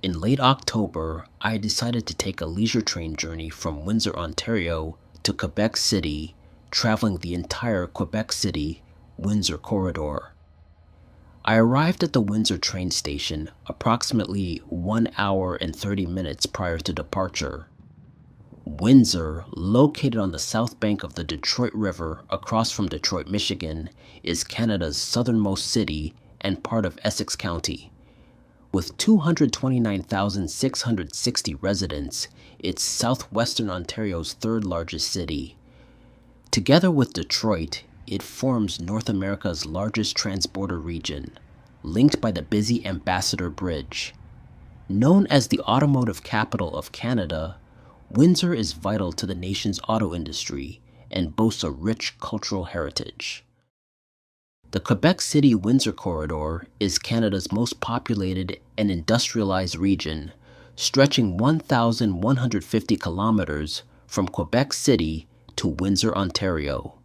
In late October, I decided to take a leisure train journey from Windsor, Ontario to Quebec City, traveling the entire Quebec City Windsor Corridor. I arrived at the Windsor train station approximately 1 hour and 30 minutes prior to departure. Windsor, located on the south bank of the Detroit River across from Detroit, Michigan, is Canada's southernmost city and part of Essex County. With 229,660 residents, it's Southwestern Ontario's third largest city. Together with Detroit, it forms North America's largest transborder region, linked by the busy Ambassador Bridge. Known as the automotive capital of Canada, Windsor is vital to the nation's auto industry and boasts a rich cultural heritage. The Quebec City-Windsor Corridor is Canada's most populated and industrialized region, stretching 1,150 kilometers from Quebec City to Windsor, Ontario.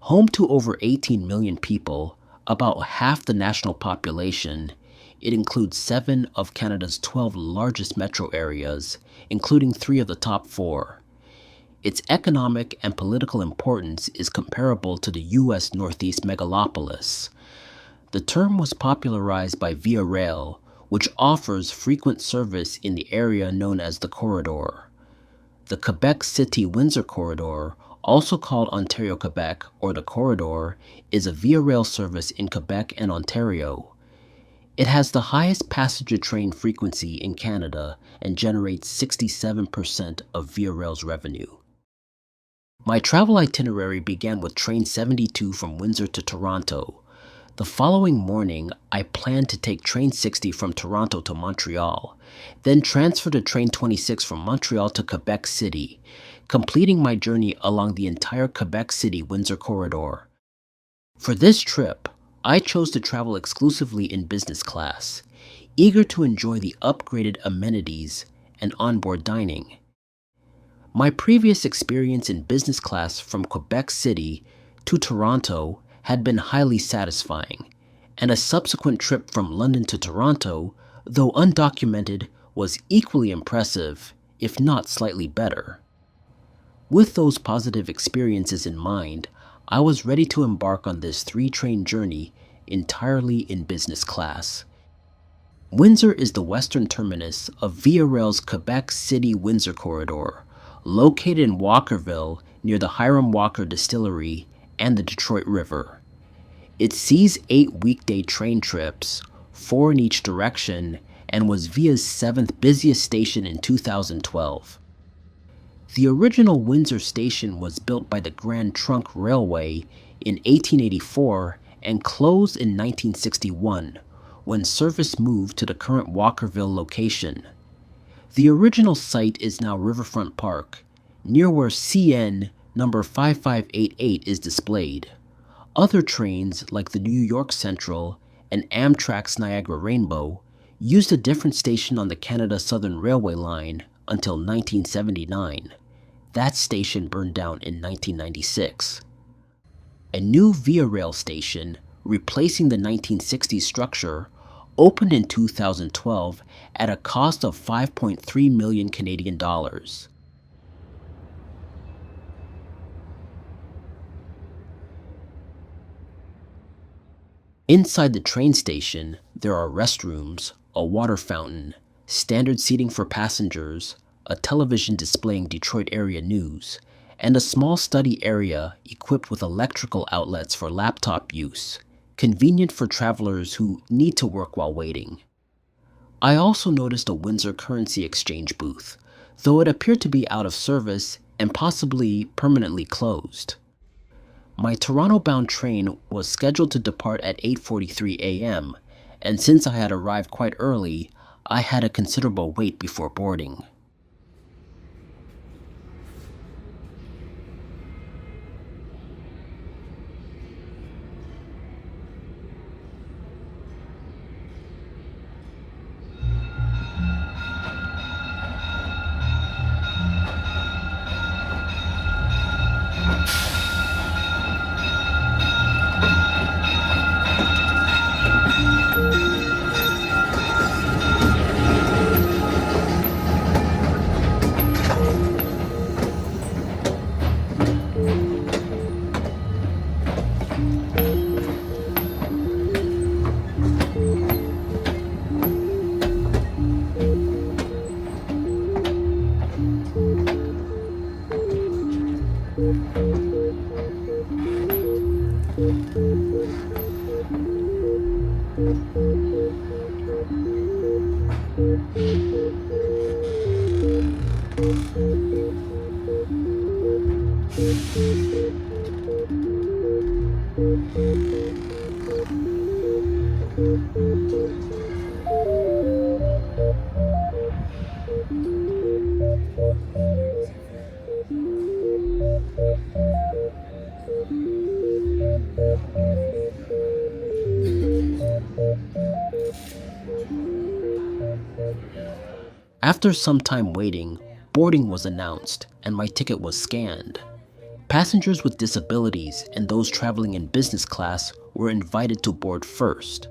Home to over 18 million people, about half the national population, it includes 7 of Canada's 12 largest metro areas, including 3 of the top 4. Its economic and political importance is comparable to the U.S. Northeast megalopolis. The term was popularized by Via Rail, which offers frequent service in the area known as the Corridor. The Quebec City-Windsor Corridor, also called Ontario-Québec or the Corridor, is a Via Rail service in Quebec and Ontario. It has the highest passenger train frequency in Canada and generates 67% of Via Rail's revenue. My travel itinerary began with Train 72 from Windsor to Toronto. The following morning, I planned to take Train 60 from Toronto to Montreal, then transfer to Train 26 from Montreal to Quebec City, completing my journey along the entire Quebec City-Windsor Corridor. For this trip, I chose to travel exclusively in business class, eager to enjoy the upgraded amenities and onboard dining. My previous experience in business class from Quebec City to Toronto had been highly satisfying, and a subsequent trip from London to Toronto though undocumented, was equally impressive, if not slightly better. With those positive experiences in mind, I was ready to embark on this 3-train journey entirely in business class. Windsor is the western terminus of Via Rail's Quebec City Windsor Corridor, located in Walkerville near the Hiram Walker Distillery and the Detroit River. It sees 8 weekday train trips, 4 in each direction, and was Via's 7th busiest station in 2012. The original Windsor station was built by the Grand Trunk Railway in 1884 and closed in 1961, when service moved to the current Walkerville location. The original site is now Riverfront Park, near where CN number 5588 is displayed. Other trains, like the New York Central and Amtrak's Niagara Rainbow, used a different station on the Canada Southern Railway line until 1979. That station burned down in 1996. A new Via Rail station, replacing the 1960s structure, opened in 2012 at a cost of 5.3 million Canadian dollars. Inside the train station, there are restrooms, a water fountain, standard seating for passengers, a television displaying Detroit area news, and a small study area equipped with electrical outlets for laptop use, convenient for travelers who need to work while waiting. I also noticed a Windsor currency exchange booth, though it appeared to be out of service and possibly permanently closed. My Toronto-bound train was scheduled to depart at 8:43 a.m., and since I had arrived quite early, I had a considerable wait before boarding. After some time waiting, boarding was announced and my ticket was scanned. Passengers with disabilities and those traveling in business class were invited to board first.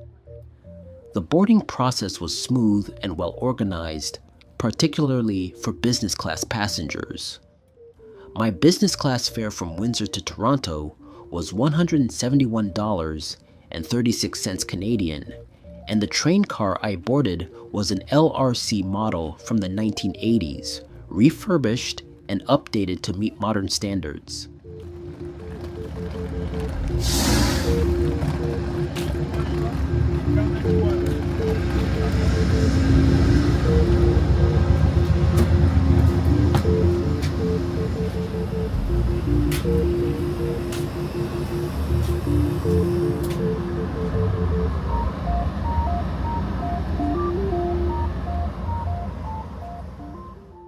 The boarding process was smooth and well organized, particularly for business class passengers. My business class fare from Windsor to Toronto was $171.36 Canadian, and the train car I boarded was an LRC model from the 1980s, refurbished and updated to meet modern standards.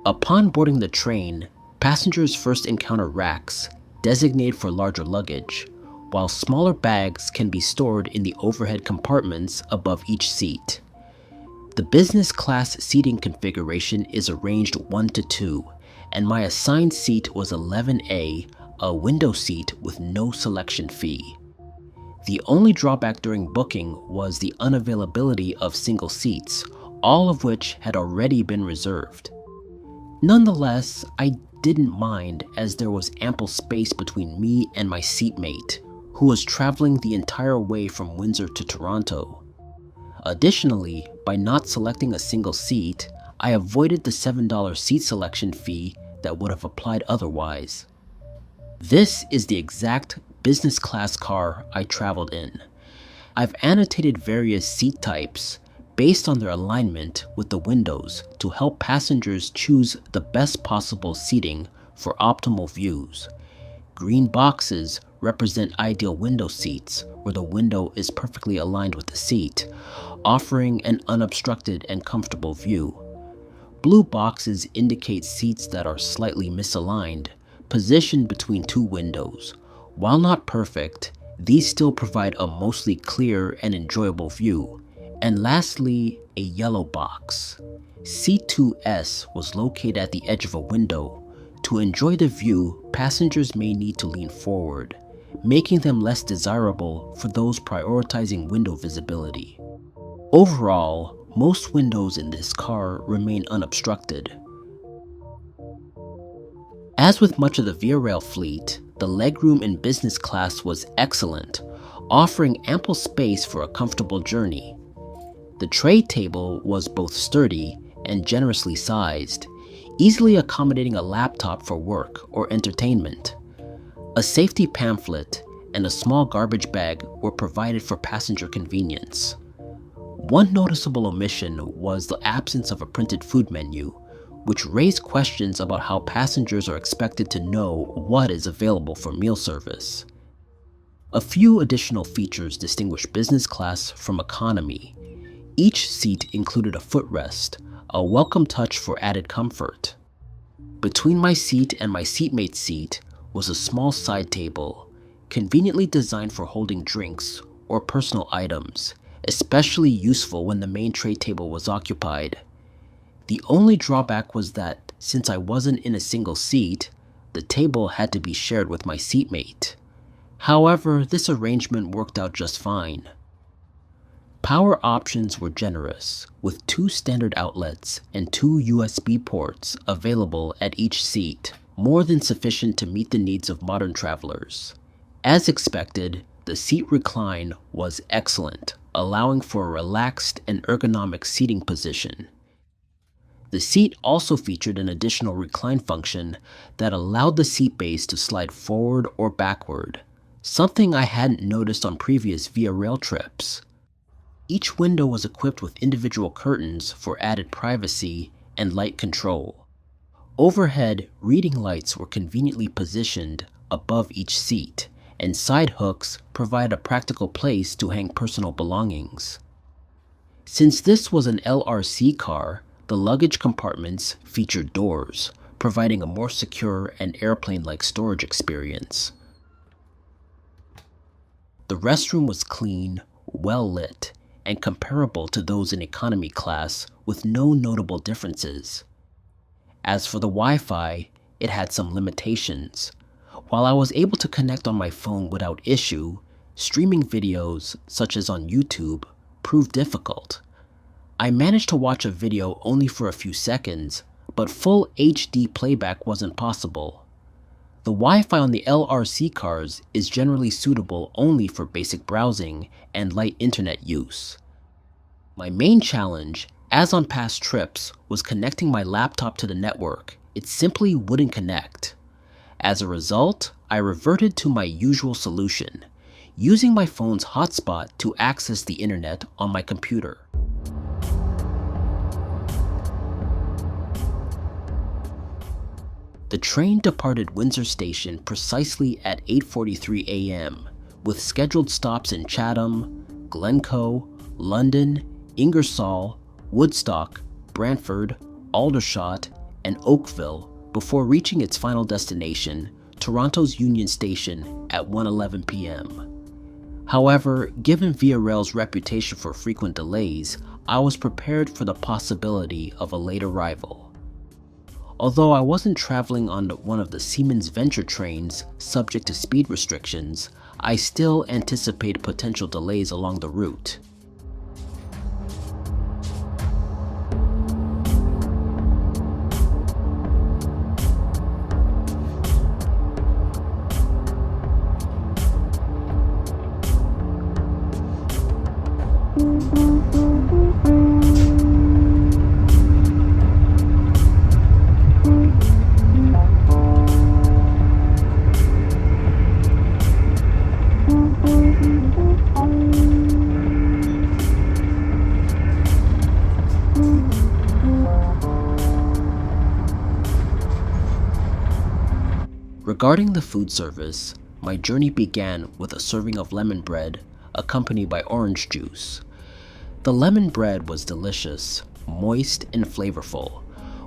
Upon boarding the train, passengers first encounter racks designated for larger luggage, while smaller bags can be stored in the overhead compartments above each seat. The business class seating configuration is arranged 1 to 2, and my assigned seat was 11A, a window seat with no selection fee. The only drawback during booking was the unavailability of single seats, all of which had already been reserved. Nonetheless, I didn't mind as there was ample space between me and my seatmate, who was traveling the entire way from Windsor to Toronto. Additionally, by not selecting a single seat, I avoided the $7 seat selection fee that would have applied otherwise. This is the exact business class car I traveled in. I've annotated various seat types based on their alignment with the windows to help passengers choose the best possible seating for optimal views. Green boxes represent ideal window seats where the window is perfectly aligned with the seat, offering an unobstructed and comfortable view. Blue boxes indicate seats that are slightly misaligned, positioned between two windows. While not perfect, these still provide a mostly clear and enjoyable view. And lastly, a yellow box. C2S was located at the edge of a window. To enjoy the view, passengers may need to lean forward, making them less desirable for those prioritizing window visibility. Overall, most windows in this car remain unobstructed. As with much of the Via Rail fleet, the legroom in business class was excellent, offering ample space for a comfortable journey. The tray table was both sturdy and generously sized, easily accommodating a laptop for work or entertainment. A safety pamphlet and a small garbage bag were provided for passenger convenience. One noticeable omission was the absence of a printed food menu, which raised questions about how passengers are expected to know what is available for meal service. A few additional features distinguish business class from economy. Each seat included a footrest, a welcome touch for added comfort. Between my seat and my seatmate's seat was a small side table, conveniently designed for holding drinks or personal items, especially useful when the main tray table was occupied. The only drawback was that since I wasn't in a single seat, the table had to be shared with my seatmate. However, this arrangement worked out just fine. Power options were generous, with 2 standard outlets and 2 USB ports available at each seat, more than sufficient to meet the needs of modern travelers. As expected, the seat recline was excellent, allowing for a relaxed and ergonomic seating position. The seat also featured an additional recline function that allowed the seat base to slide forward or backward, something I hadn't noticed on previous Via Rail trips. Each window was equipped with individual curtains for added privacy and light control. Overhead, reading lights were conveniently positioned above each seat, and side hooks provide a practical place to hang personal belongings. Since this was an LRC car, the luggage compartments featured doors, providing a more secure and airplane-like storage experience. The restroom was clean, well lit, and comparable to those in economy class with no notable differences. As for the Wi-Fi, it had some limitations. While I was able to connect on my phone without issue, streaming videos, such as on YouTube, proved difficult. I managed to watch a video only for a few seconds, but full HD playback wasn't possible. The Wi-Fi on the LRC cars is generally suitable only for basic browsing and light internet use. My main challenge, as on past trips, was connecting my laptop to the network. It simply wouldn't connect. As a result, I reverted to my usual solution, using my phone's hotspot to access the internet on my computer. The train departed Windsor Station precisely at 8:43 a.m., with scheduled stops in Chatham, Glencoe, London, Ingersoll, Woodstock, Brantford, Aldershot, and Oakville before reaching its final destination, Toronto's Union Station, at 1:11 p.m. However, given Via Rail's reputation for frequent delays, I was prepared for the possibility of a late arrival. Although I wasn't traveling on one of the Siemens Venture trains subject to speed restrictions, I still anticipated potential delays along the route. Regarding the food service, my journey began with a serving of lemon bread accompanied by orange juice. The lemon bread was delicious, moist and flavorful,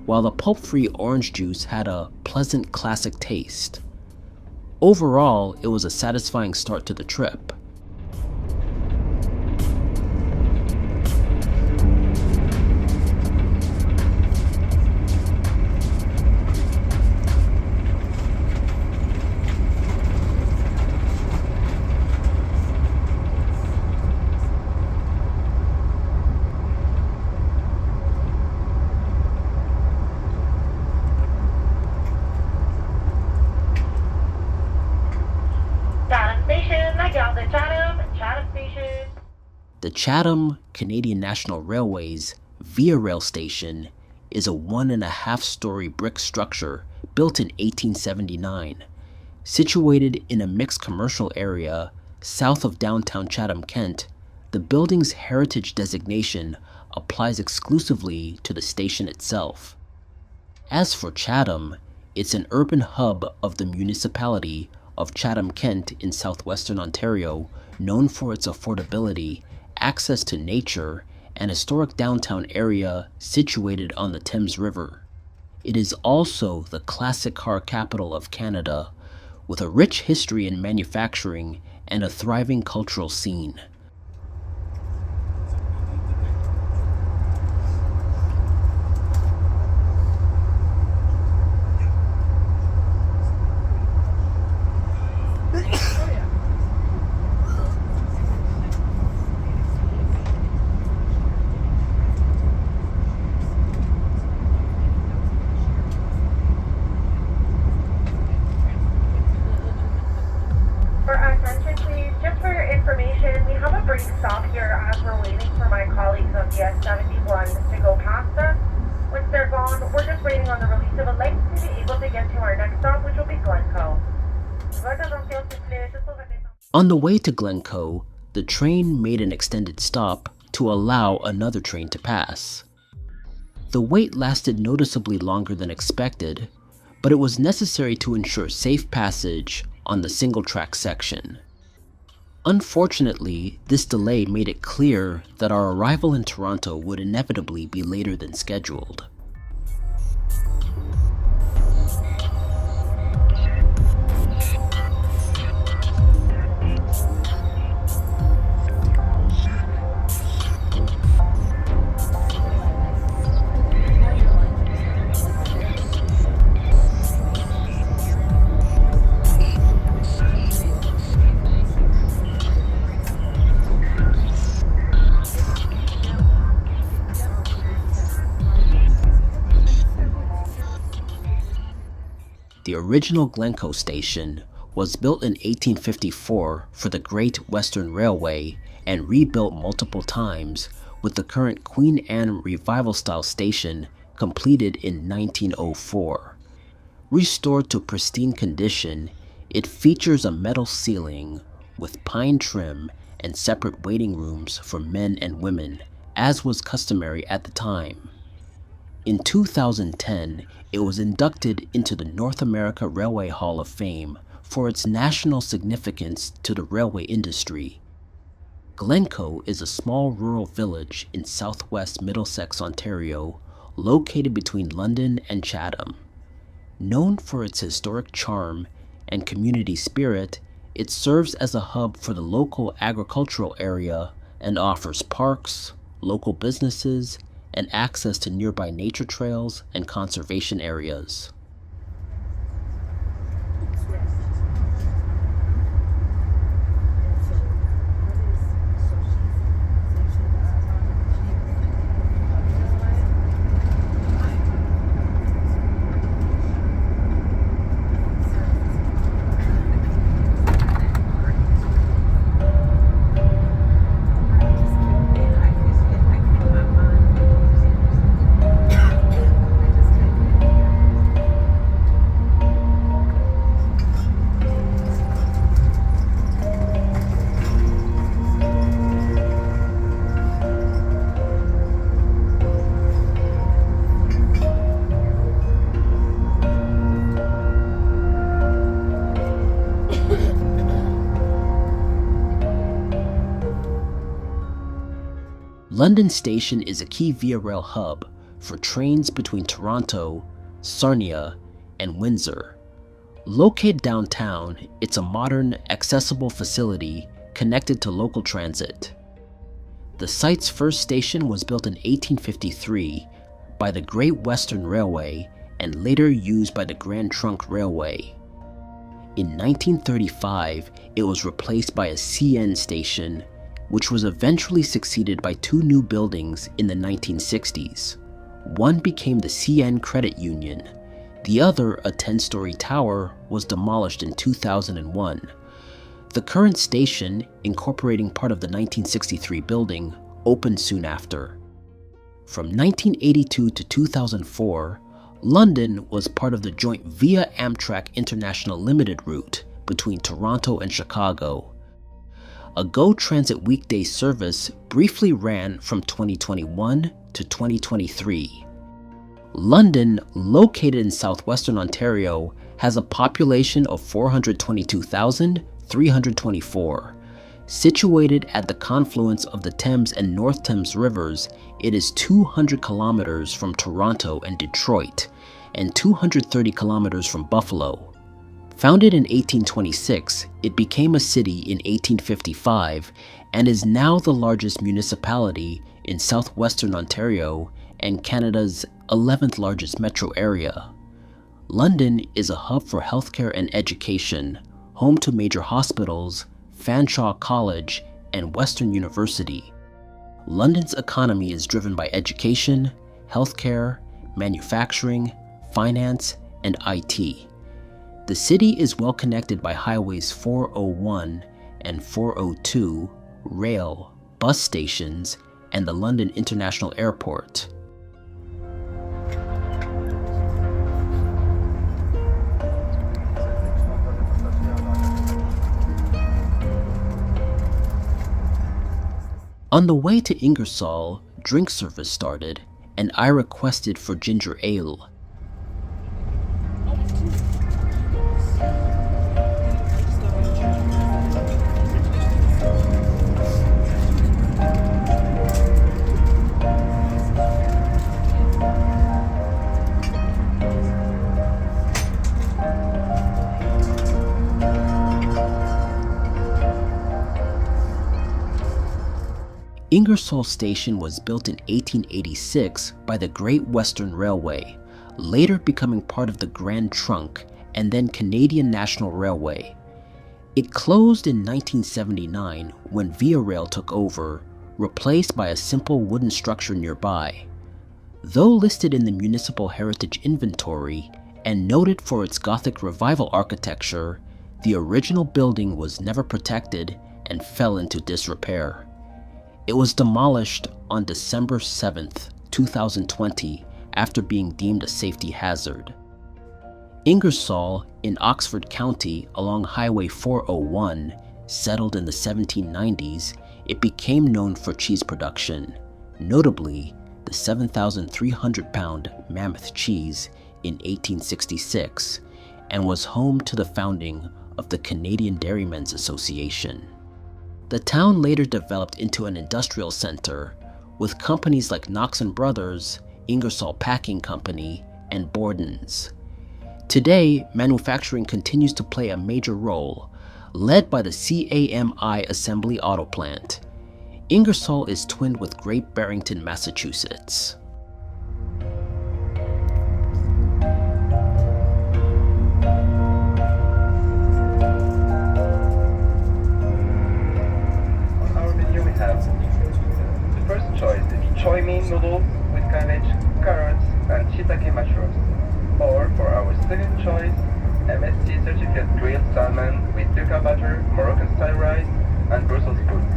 while the pulp-free orange juice had a pleasant classic taste. Overall, it was a satisfying start to the trip. The Chatham Canadian National Railway's Via Rail Station is a 1.5-story brick structure built in 1879. Situated in a mixed commercial area south of downtown Chatham, Kent, the building's heritage designation applies exclusively to the station itself. As for Chatham, it's an urban hub of the municipality of Chatham-Kent in southwestern Ontario, known for its affordability, access to nature, and historic downtown area situated on the Thames River. It is also the classic car capital of Canada, with a rich history in manufacturing and a thriving cultural scene. Stop here as we're waiting for my colleagues on the S71 to go past us. Once they're gone, we're just waiting on the release of a link to be able to get to our next stop, which will be Glencoe. On the way to Glencoe, the train made an extended stop to allow another train to pass. The wait lasted noticeably longer than expected, but it was necessary to ensure safe passage on the single-track section. Unfortunately, this delay made it clear that our arrival in Toronto would inevitably be later than scheduled. The original Glencoe station was built in 1854 for the Great Western Railway and rebuilt multiple times, with the current Queen Anne Revival-style station completed in 1904. Restored to pristine condition, it features a metal ceiling with pine trim and separate waiting rooms for men and women, as was customary at the time. In 2010, it was inducted into the North America Railway Hall of Fame for its national significance to the railway industry. Glencoe is a small rural village in southwest Middlesex, Ontario, located between London and Chatham. Known for its historic charm and community spirit, it serves as a hub for the local agricultural area and offers parks, local businesses, and access to nearby nature trails and conservation areas. London Station is a key Via Rail hub for trains between Toronto, Sarnia, and Windsor. Located downtown, it's a modern, accessible facility connected to local transit. The site's first station was built in 1853 by the Great Western Railway and later used by the Grand Trunk Railway. In 1935, it was replaced by a CN station, which was eventually succeeded by two new buildings in the 1960s. One became the CN Credit Union. The other, a 10-story tower, was demolished in 2001. The current station, incorporating part of the 1963 building, opened soon after. From 1982 to 2004, London was part of the joint Via Amtrak International Limited route between Toronto and Chicago. A GO Transit weekday service briefly ran from 2021 to 2023. London, located in southwestern Ontario, has a population of 422,324. Situated at the confluence of the Thames and North Thames rivers, it is 200 kilometers from Toronto and Detroit, and 230 kilometers from Buffalo. Founded in 1826, it became a city in 1855 and is now the largest municipality in southwestern Ontario and Canada's 11th largest metro area. London is a hub for healthcare and education, home to major hospitals, Fanshawe College, and Western University. London's economy is driven by education, healthcare, manufacturing, finance, and IT. The city is well connected by highways 401 and 402, rail, bus stations, and the London International Airport. On the way to Ingersoll, drink service started, and I requested for ginger ale. Ingersoll Station was built in 1886 by the Great Western Railway, later becoming part of the Grand Trunk and then Canadian National Railway. It closed in 1979 when Via Rail took over, replaced by a simple wooden structure nearby. Though listed in the Municipal Heritage Inventory and noted for its Gothic Revival architecture, the original building was never protected and fell into disrepair. It was demolished on December 7, 2020, after being deemed a safety hazard. Ingersoll, in Oxford County along Highway 401, settled in the 1790s, it became known for cheese production, notably the 7,300-pound Mammoth cheese in 1866, and was home to the founding of the Canadian Dairymen's Association. The town later developed into an industrial center with companies like Knox & Brothers, Ingersoll Packing Company, and Borden's. Today, manufacturing continues to play a major role, led by the CAMI Assembly Auto Plant. Ingersoll is twinned with Great Barrington, Massachusetts. Choy mein noodles with cabbage, carrots, and shiitake mushrooms. Or for our second choice, MSC certificate grilled salmon with dukkha butter, Moroccan-style rice, and Brussels sprouts.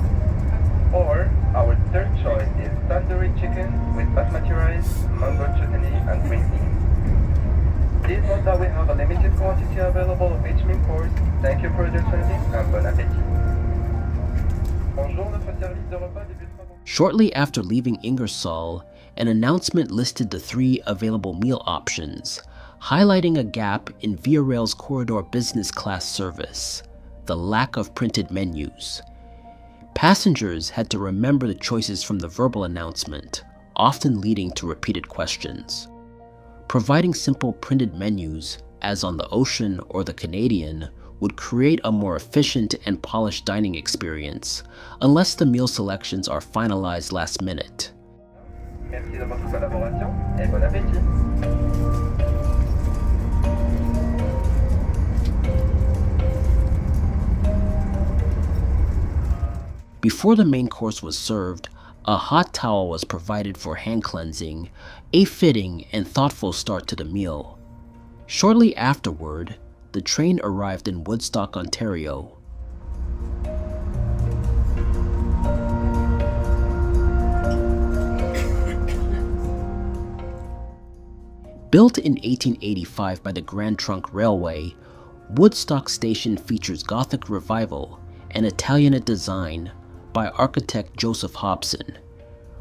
Or our third choice is tandoori chicken with basmati rice, mango chutney, and green beans. Please note that we have a limited quantity available of each main course. Thank you for your understanding and bon appétit. Bonjour, notre service de repas débutera. Shortly after leaving Ingersoll, an announcement listed the 3 available meal options, highlighting a gap in Via Rail's corridor business class service: the lack of printed menus. Passengers had to remember the choices from the verbal announcement, often leading to repeated questions. Providing simple printed menus, as on the Ocean or the Canadian, would create a more efficient and polished dining experience, unless the meal selections are finalized last minute. Merci de votre collaboration et bon appétit. Before the main course was served, a hot towel was provided for hand cleansing, a fitting and thoughtful start to the meal. Shortly afterward, the train arrived in Woodstock, Ontario. Built in 1885 by the Grand Trunk Railway, Woodstock Station features Gothic Revival and Italianate design by architect Joseph Hobson.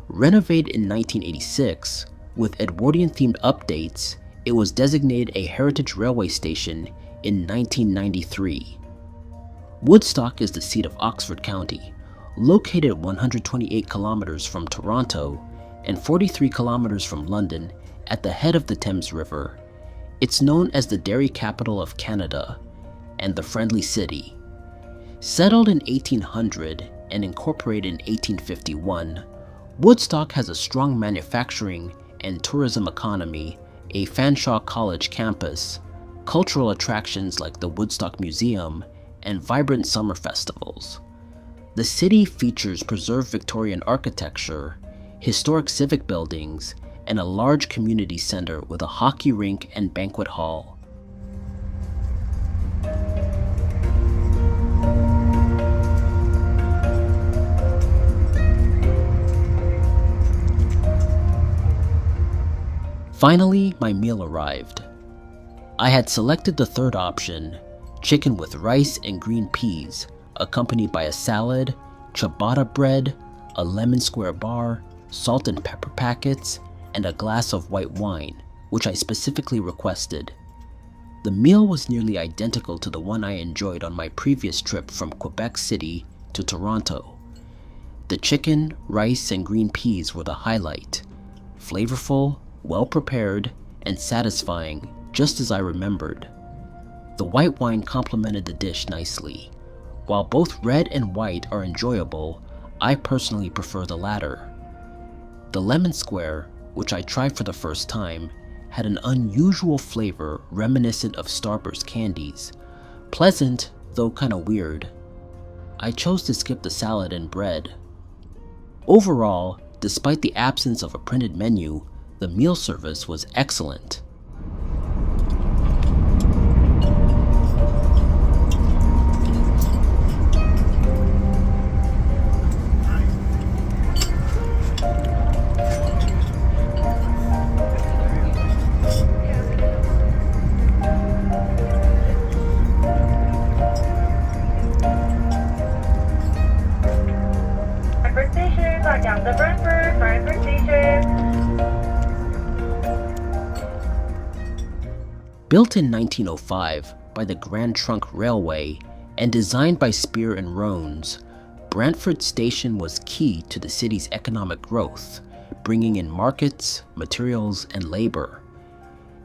Renovated in 1986, with Edwardian-themed updates, it was designated a Heritage Railway Station in 1993. Woodstock is the seat of Oxford County, located 128 kilometers from Toronto and 43 kilometers from London at the head of the Thames River. It's known as the Dairy Capital of Canada and the Friendly City. Settled in 1800 and incorporated in 1851, Woodstock has a strong manufacturing and tourism economy, a Fanshawe College campus, cultural attractions like the Woodstock Museum, and vibrant summer festivals. The city features preserved Victorian architecture, historic civic buildings, and a large community center with a hockey rink and banquet hall. Finally, my meal arrived. I had selected the third option, chicken with rice and green peas, accompanied by a salad, ciabatta bread, a lemon square bar, salt and pepper packets, and a glass of white wine, which I specifically requested. The meal was nearly identical to the one I enjoyed on my previous trip from Quebec City to Toronto. The chicken, rice, and green peas were the highlight. Flavorful, well prepared, and satisfying, just as I remembered. The white wine complemented the dish nicely. While both red and white are enjoyable, I personally prefer the latter. The lemon square, which I tried for the first time, had an unusual flavor reminiscent of Starburst candies. Pleasant, though kinda weird. I chose to skip the salad and bread. Overall, despite the absence of a printed menu, the meal service was excellent. Brantford Station, got down to Brantford Station. Built in 1905 by the Grand Trunk Railway and designed by Spear and Roans, Brantford Station was key to the city's economic growth, bringing in markets, materials, and labor.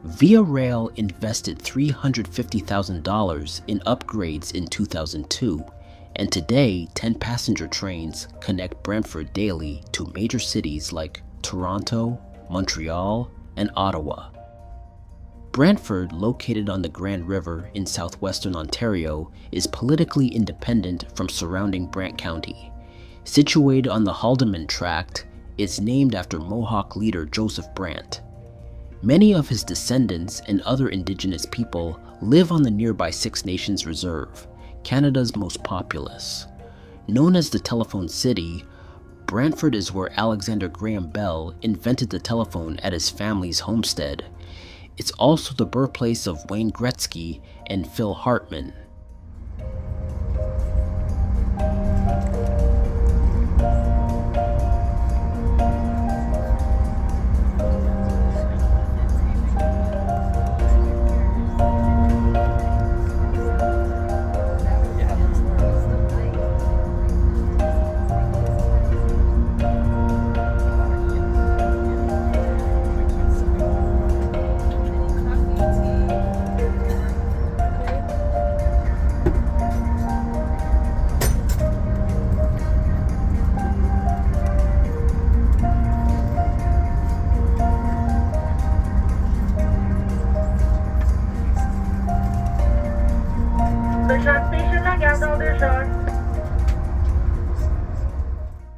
Via Rail invested $350,000 in upgrades in 2002, and today 10 passenger trains connect Brantford daily to major cities like Toronto, Montreal, and Ottawa. Brantford, located on the Grand River in southwestern Ontario, is politically independent from surrounding Brant County. Situated on the Haldimand Tract, it's named after Mohawk leader Joseph Brant. Many of his descendants and other Indigenous people live on the nearby Six Nations Reserve, Canada's most populous. Known as the Telephone City, Brantford is where Alexander Graham Bell invented the telephone at his family's homestead. It's also the birthplace of Wayne Gretzky and Phil Hartman.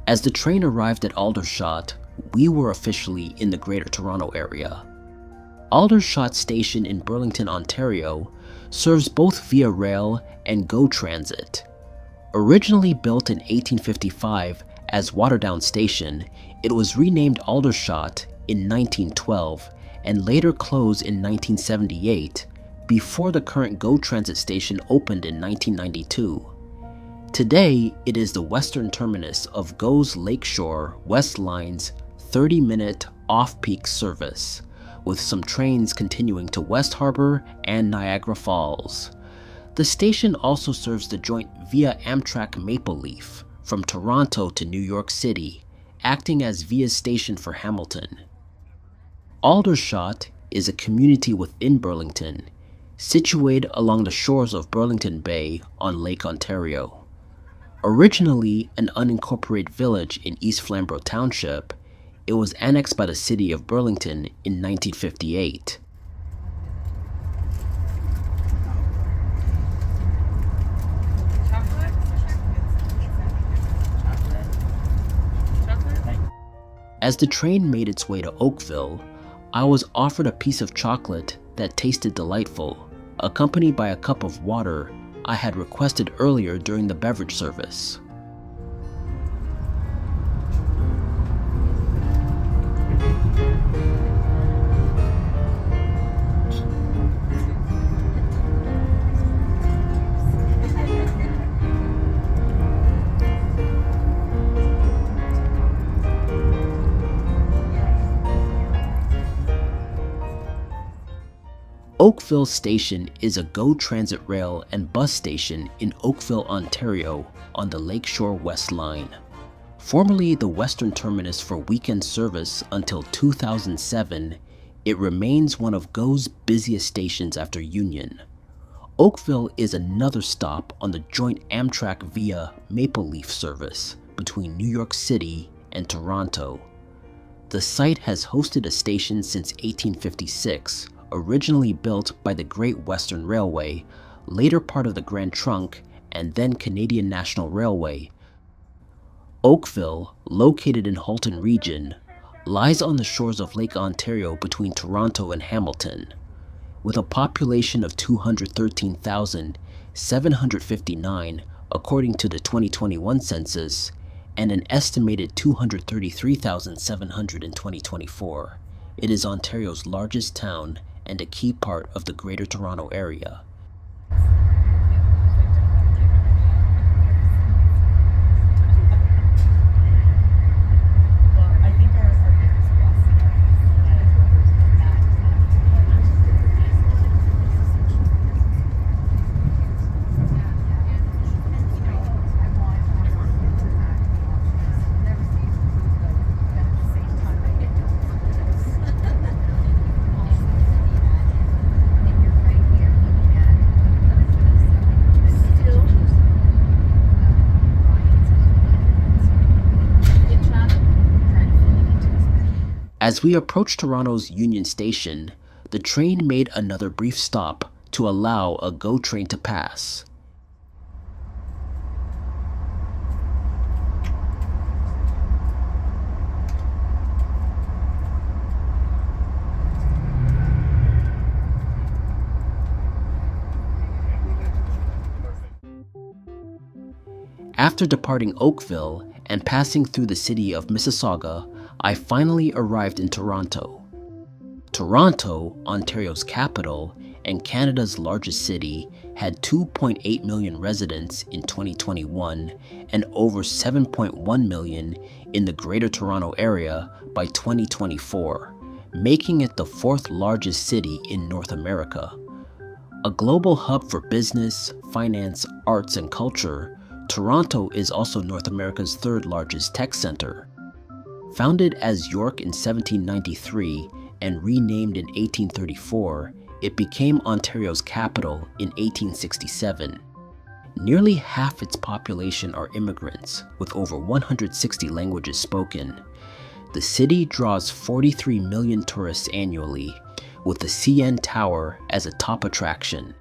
As the train arrived at Aldershot, we were officially in the Greater Toronto Area. Aldershot Station in Burlington, Ontario, serves both Via Rail and GO Transit. Originally built in 1855 as Waterdown Station, it was renamed Aldershot in 1912 and later closed in 1978 before the current GO Transit station opened in 1992. Today, it is the western terminus of GO's Lakeshore West Line's 30-minute off-peak service, with some trains continuing to West Harbour and Niagara Falls. The station also serves the joint Via Amtrak Maple Leaf from Toronto to New York City, acting as Via's station for Hamilton. Aldershot is a community within Burlington, situated along the shores of Burlington Bay on Lake Ontario. Originally an unincorporated village in East Flamborough Township, it was annexed by the city of Burlington in 1958. As the train made its way to Oakville, I was offered a piece of chocolate that tasted delightful, accompanied by a cup of water I had requested earlier during the beverage service. Oakville Station is a GO Transit rail and bus station in Oakville, Ontario on the Lakeshore West Line. Formerly the western terminus for weekend service until 2007, it remains one of GO's busiest stations after Union. Oakville is another stop on the joint Amtrak Via Maple Leaf service between New York City and Toronto. The site has hosted a station since 1856, originally built by the Great Western Railway, later part of the Grand Trunk, and then Canadian National Railway. Oakville, located in Halton Region, lies on the shores of Lake Ontario between Toronto and Hamilton. With a population of 213,759 according to the 2021 census, and an estimated 233,700 in 2024, it is Ontario's largest town and a key part of the Greater Toronto Area. As we approached Toronto's Union Station, the train made another brief stop to allow a GO train to pass. After departing Oakville and passing through the city of Mississauga, I finally arrived in Toronto. Toronto, Ontario's capital and Canada's largest city, had 2.8 million residents in 2021 and over 7.1 million in the Greater Toronto Area by 2024, making it the fourth largest city in North America. A global hub for business, finance, arts, and culture, Toronto is also North America's third largest tech center. Founded as York in 1793 and renamed in 1834, it became Ontario's capital in 1867. Nearly half its population are immigrants, with over 160 languages spoken. The city draws 43 million tourists annually, with the CN Tower as a top attraction.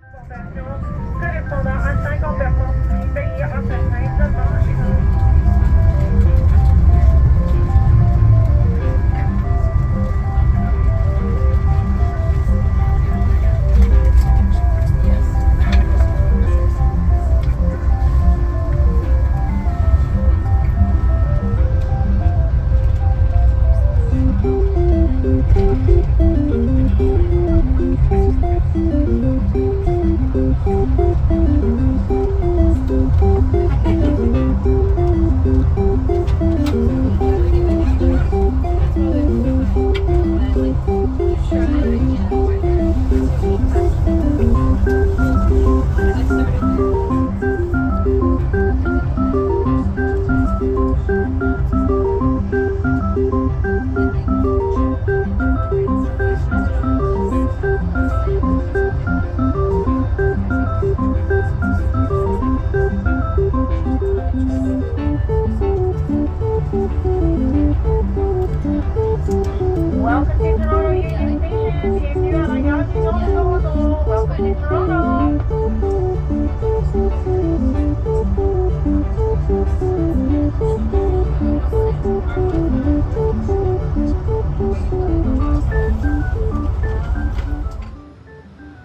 in Toronto.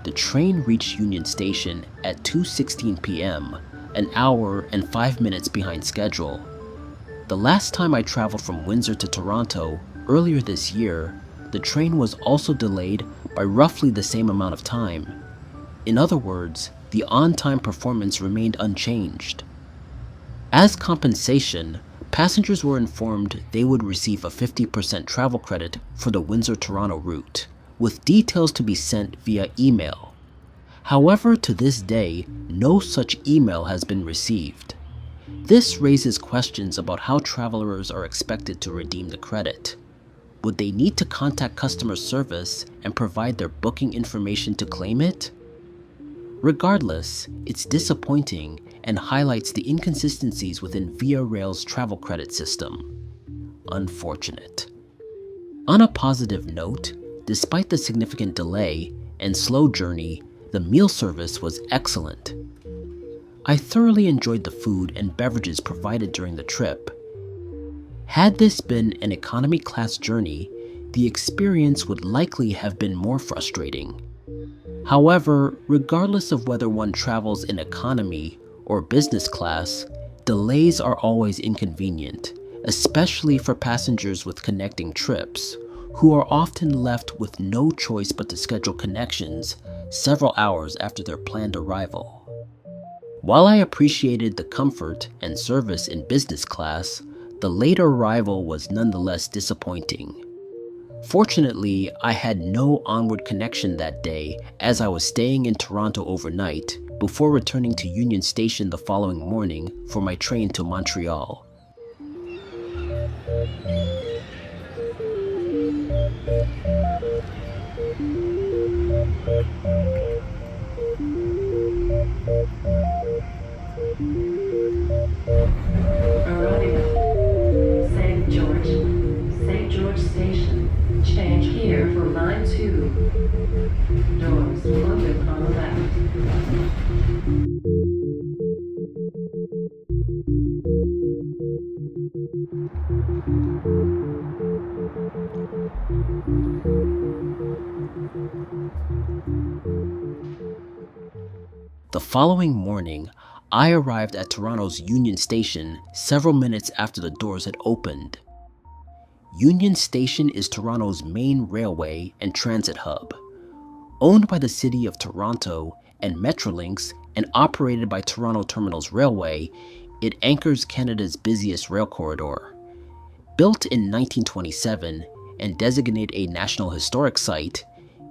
The train reached Union Station at 2:16 p.m., an hour and 5 minutes behind schedule. The last time I traveled from Windsor to Toronto, earlier this year, the train was also delayed by roughly the same amount of time. In other words, the on-time performance remained unchanged. As compensation, passengers were informed they would receive a 50% travel credit for the Windsor-Toronto route, with details to be sent via email. However, to this day, no such email has been received. This raises questions about how travelers are expected to redeem the credit. Would they need to contact customer service and provide their booking information to claim it? Regardless, it's disappointing and highlights the inconsistencies within Via Rail's travel credit system. Unfortunate. On a positive note, despite the significant delay and slow journey, the meal service was excellent. I thoroughly enjoyed the food and beverages provided during the trip. Had this been an economy class journey, the experience would likely have been more frustrating. However, regardless of whether one travels in economy or business class, delays are always inconvenient, especially for passengers with connecting trips, who are often left with no choice but to schedule connections several hours after their planned arrival. While I appreciated the comfort and service in business class, the late arrival was nonetheless disappointing. Fortunately, I had no onward connection that day as I was staying in Toronto overnight before returning to Union Station the following morning for my train to Montreal. Arrival. St. George Station. Change here for line 2. Doors loaded on the left. The following morning, I arrived at Toronto's Union Station several minutes after the doors had opened. Union Station is Toronto's main railway and transit hub. Owned by the City of Toronto and Metrolinx and operated by Toronto Terminals Railway, it anchors Canada's busiest rail corridor. Built in 1927 and designated a National Historic Site,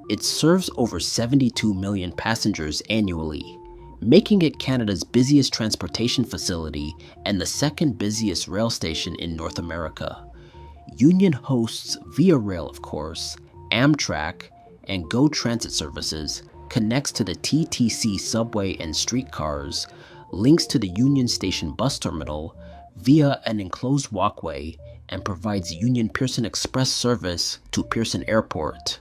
it serves over 72 million passengers annually, making it Canada's busiest transportation facility and the second busiest rail station in North America. Union hosts Via Rail, of course, Amtrak, and GO Transit services, connects to the TTC subway and streetcars, links to the Union Station bus terminal via an enclosed walkway, and provides Union Pearson Express service to Pearson Airport.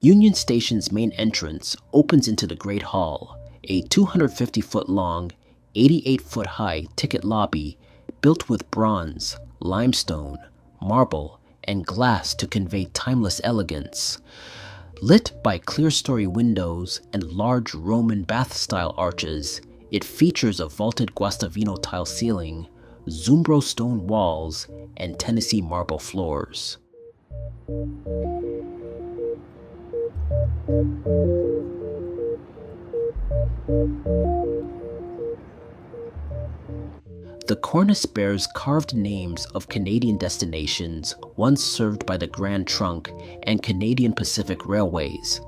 Union Station's main entrance opens into the Great Hall, a 250-foot long, 88-foot high ticket lobby built with bronze, limestone, marble, and glass to convey timeless elegance. Lit by clear-story windows and large Roman bath-style arches, it features a vaulted Guastavino tile ceiling, Zumbro stone walls, and Tennessee marble floors. The cornice bears carved names of Canadian destinations once served by the Grand Trunk and Canadian Pacific Railways.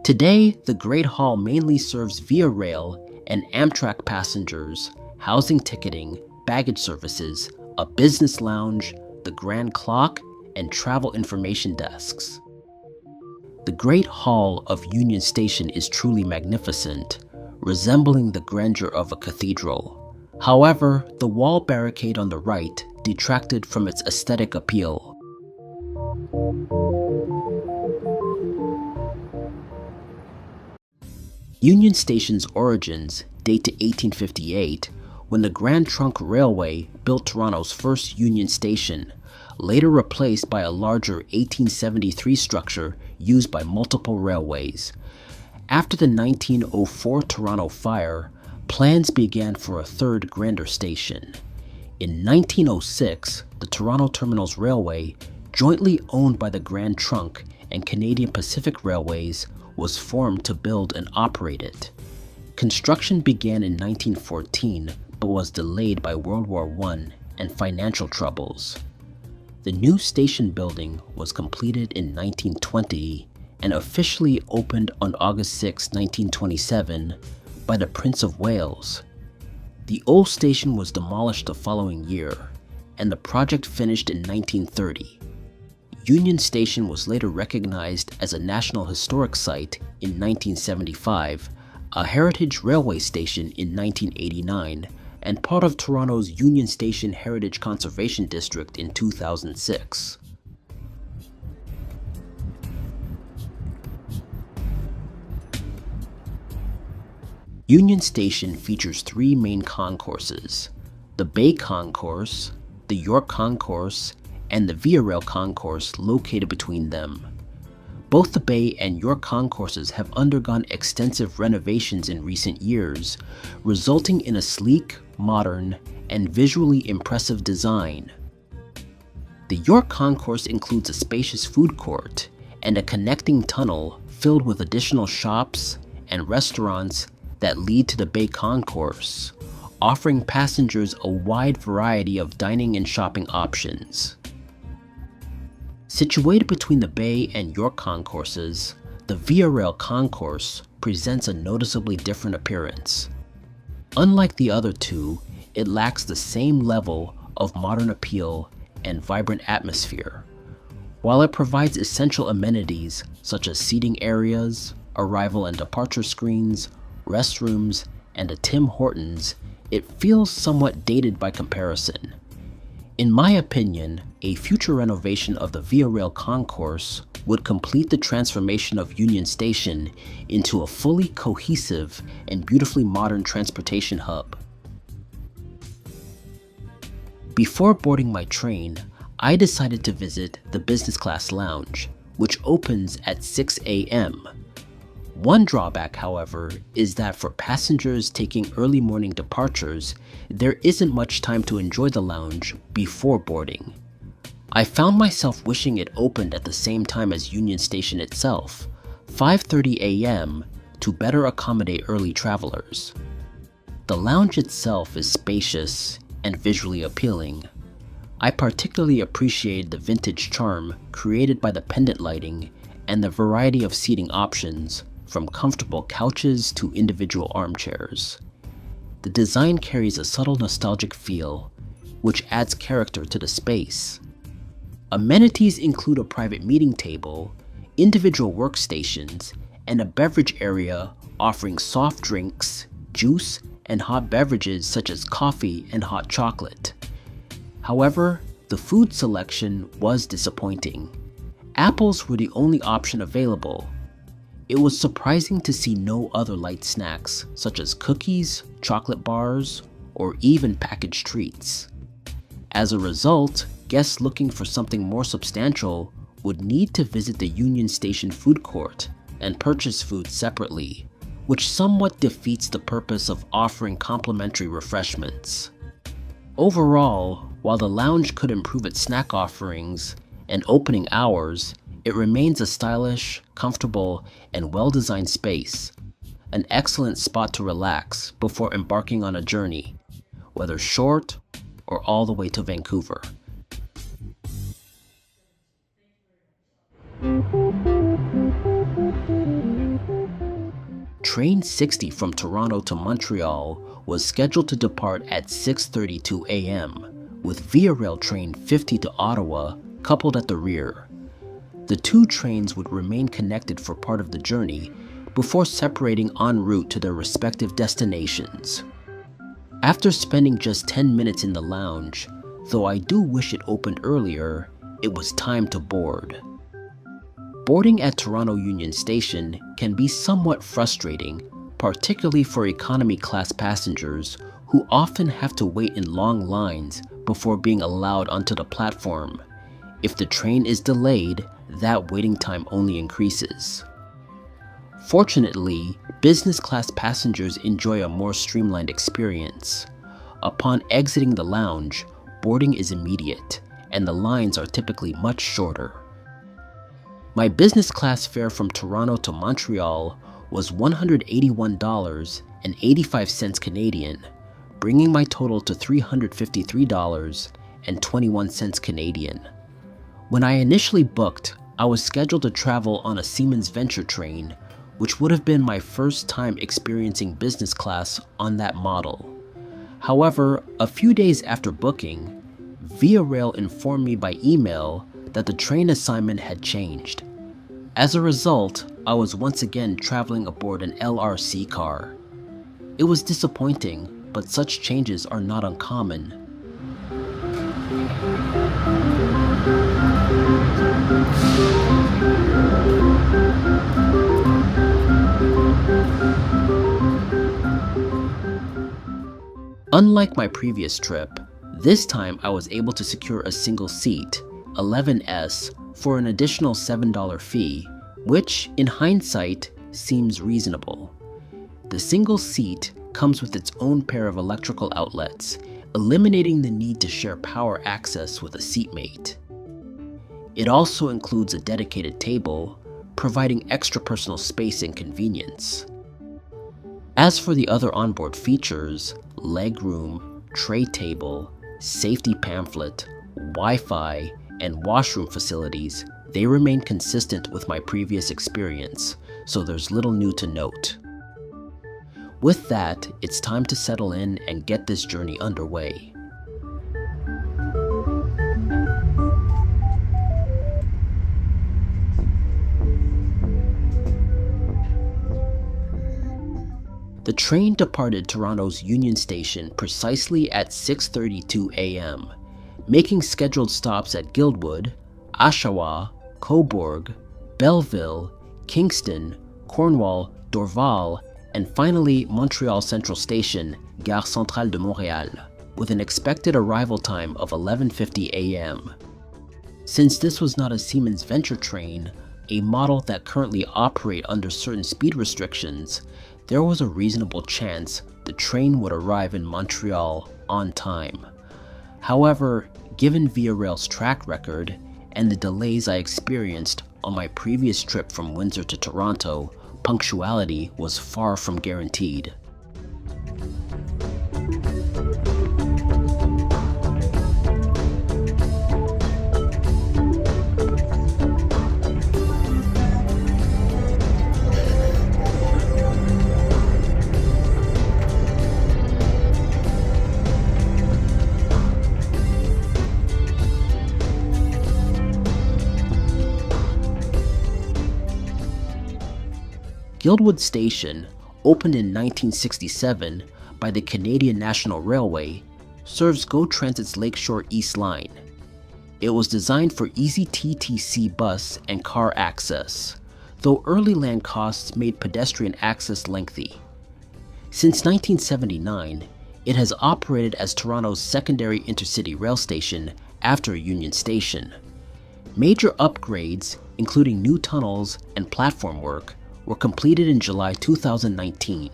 Today, the Great Hall mainly serves Via Rail and Amtrak passengers, housing ticketing, baggage services, a business lounge, the Grand Clock, and travel information desks. The Great Hall of Union Station is truly magnificent, resembling the grandeur of a cathedral. However, the wall barricade on the right detracted from its aesthetic appeal. Union Station's origins date to 1858, when the Grand Trunk Railway built Toronto's first Union Station, later replaced by a larger 1873 structure used by multiple railways. After the 1904 Toronto fire, plans began for a third, grander station. In 1906, the Toronto Terminals Railway, jointly owned by the Grand Trunk and Canadian Pacific Railways, was formed to build and operate it. Construction began in 1914, but was delayed by World War I and financial troubles. The new station building was completed in 1920 and officially opened on August 6, 1927, by the Prince of Wales. The old station was demolished the following year, and the project finished in 1930. Union Station was later recognized as a National Historic Site in 1975, a Heritage Railway Station in 1989, and part of Toronto's Union Station Heritage Conservation District in 2006. Union Station features three main concourses: the Bay Concourse, the York Concourse, and the Via Rail Concourse located between them. Both the Bay and York Concourses have undergone extensive renovations in recent years, resulting in a sleek, modern, and visually impressive design. The York Concourse includes a spacious food court and a connecting tunnel filled with additional shops and restaurants that lead to the Bay Concourse, offering passengers a wide variety of dining and shopping options. Situated between the Bay and York Concourses, the Via Rail Concourse presents a noticeably different appearance. Unlike the other two, it lacks the same level of modern appeal and vibrant atmosphere. While it provides essential amenities such as seating areas, arrival and departure screens, restrooms, and a Tim Hortons, it feels somewhat dated by comparison. In my opinion, a future renovation of the Via Rail Concourse would complete the transformation of Union Station into a fully cohesive and beautifully modern transportation hub. Before boarding my train, I decided to visit the business class lounge, which opens at 6 a.m. One drawback, however, is that for passengers taking early morning departures, there isn't much time to enjoy the lounge before boarding. I found myself wishing it opened at the same time as Union Station itself, 5:30 a.m., to better accommodate early travelers. The lounge itself is spacious and visually appealing. I particularly appreciated the vintage charm created by the pendant lighting and the variety of seating options, from comfortable couches to individual armchairs. The design carries a subtle nostalgic feel, which adds character to the space. Amenities include a private meeting table, individual workstations, and a beverage area offering soft drinks, juice, and hot beverages such as coffee and hot chocolate. However, the food selection was disappointing. Apples were the only option available. It was surprising to see no other light snacks such as cookies, chocolate bars, or even packaged treats. As a result, guests looking for something more substantial would need to visit the Union Station food court and purchase food separately, which somewhat defeats the purpose of offering complimentary refreshments. Overall, while the lounge could improve its snack offerings and opening hours, it remains a stylish, comfortable, and well-designed space, an excellent spot to relax before embarking on a journey, whether short or all the way to Vancouver. Train 60 from Toronto to Montreal was scheduled to depart at 6:32 a.m., with Via Rail Train 50 to Ottawa coupled at the rear. The two trains would remain connected for part of the journey before separating en route to their respective destinations. After spending just 10 minutes in the lounge, though I do wish it opened earlier, it was time to board. Boarding at Toronto Union Station can be somewhat frustrating, particularly for economy class passengers who often have to wait in long lines before being allowed onto the platform. If the train is delayed, that waiting time only increases. Fortunately, business class passengers enjoy a more streamlined experience. Upon exiting the lounge, boarding is immediate, and the lines are typically much shorter. My business class fare from Toronto to Montreal was $181.85 Canadian, bringing my total to $353.21 Canadian. When I initially booked, I was scheduled to travel on a Siemens Venture train, which would have been my first time experiencing business class on that model. However, a few days after booking, Via Rail informed me by email that the train assignment had changed. As a result, I was once again traveling aboard an LRC car. It was disappointing, but such changes are not uncommon. Unlike my previous trip, this time I was able to secure a single seat, 11S, for an additional $7 fee, which, in hindsight, seems reasonable. The single seat comes with its own pair of electrical outlets, eliminating the need to share power access with a seatmate. It also includes a dedicated table, providing extra personal space and convenience. As for the other onboard features, legroom, tray table, safety pamphlet, Wi-Fi, and washroom facilities, they remain consistent with my previous experience, so there's little new to note. With that, it's time to settle in and get this journey underway. The train departed Toronto's Union Station precisely at 6:32 a.m., making scheduled stops at Guildwood, Oshawa, Cobourg, Belleville, Kingston, Cornwall, Dorval, and finally Montreal Central Station, Gare Centrale de Montréal, with an expected arrival time of 11:50 a.m. Since this was not a Siemens Venture train, a model that currently operate under certain speed restrictions, there was a reasonable chance the train would arrive in Montreal on time. However, given Via Rail's track record and the delays I experienced on my previous trip from Windsor to Toronto, punctuality was far from guaranteed. Guildwood Station, opened in 1967 by the Canadian National Railway, serves GO Transit's Lakeshore East Line. It was designed for easy TTC bus and car access, though early land costs made pedestrian access lengthy. Since 1979, it has operated as Toronto's secondary intercity rail station after Union Station. Major upgrades, including new tunnels and platform work, were completed in July 2019.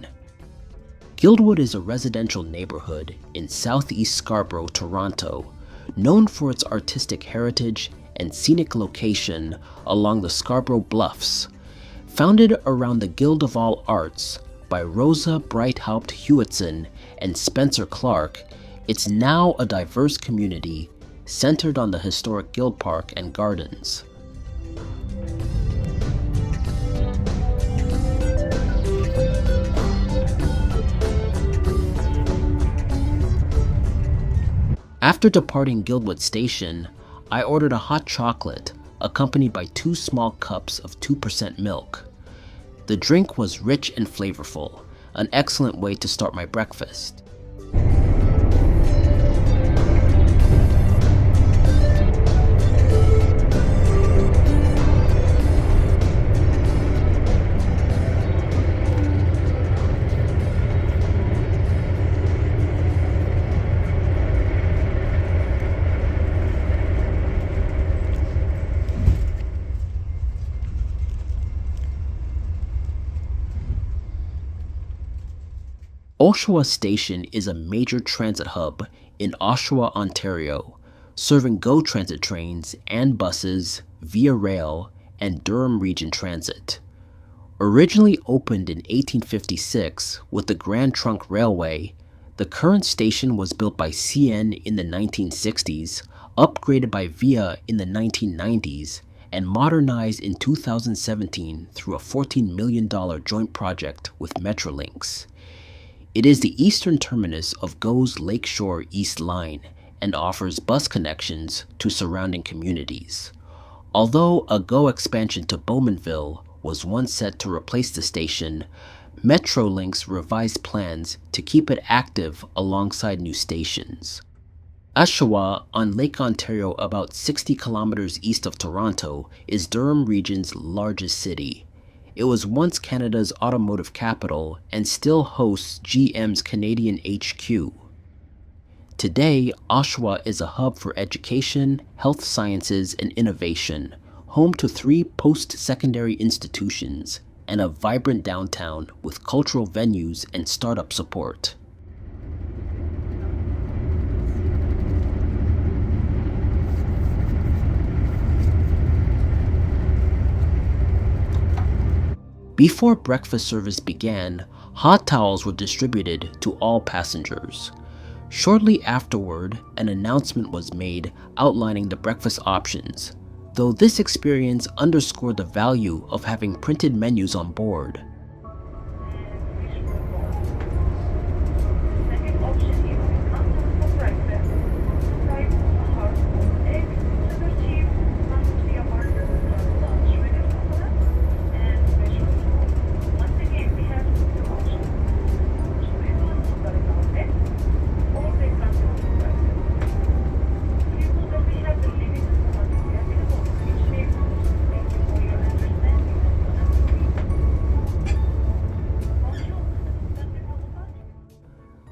Guildwood is a residential neighborhood in southeast Scarborough, Toronto, known for its artistic heritage and scenic location along the Scarborough Bluffs. Founded around the Guild of All Arts by Rosa Breithaupt Hewitson and Spencer Clark, it's now a diverse community centered on the historic Guild Park and Gardens. After departing Guildwood Station, I ordered a hot chocolate accompanied by 2 small cups of 2% milk. The drink was rich and flavorful, an excellent way to start my breakfast. Oshawa Station is a major transit hub in Oshawa, Ontario, serving GO Transit trains and buses, Via Rail, and Durham Region Transit. Originally opened in 1856 with the Grand Trunk Railway, the current station was built by CN in the 1960s, upgraded by Via in the 1990s, and modernized in 2017 through a $14 million joint project with Metrolinx. It is the eastern terminus of GO's Lakeshore East Line and offers bus connections to surrounding communities. Although a GO expansion to Bowmanville was once set to replace the station, Metrolinx revised plans to keep it active alongside new stations. Oshawa, on Lake Ontario about 60 kilometers east of Toronto, is Durham Region's largest city. It was once Canada's automotive capital and still hosts GM's Canadian HQ. Today, Oshawa is a hub for education, health sciences, and innovation, home to 3 post-secondary institutions, and a vibrant downtown with cultural venues and startup support. Before breakfast service began, hot towels were distributed to all passengers. Shortly afterward, an announcement was made outlining the breakfast options, though this experience underscored the value of having printed menus on board.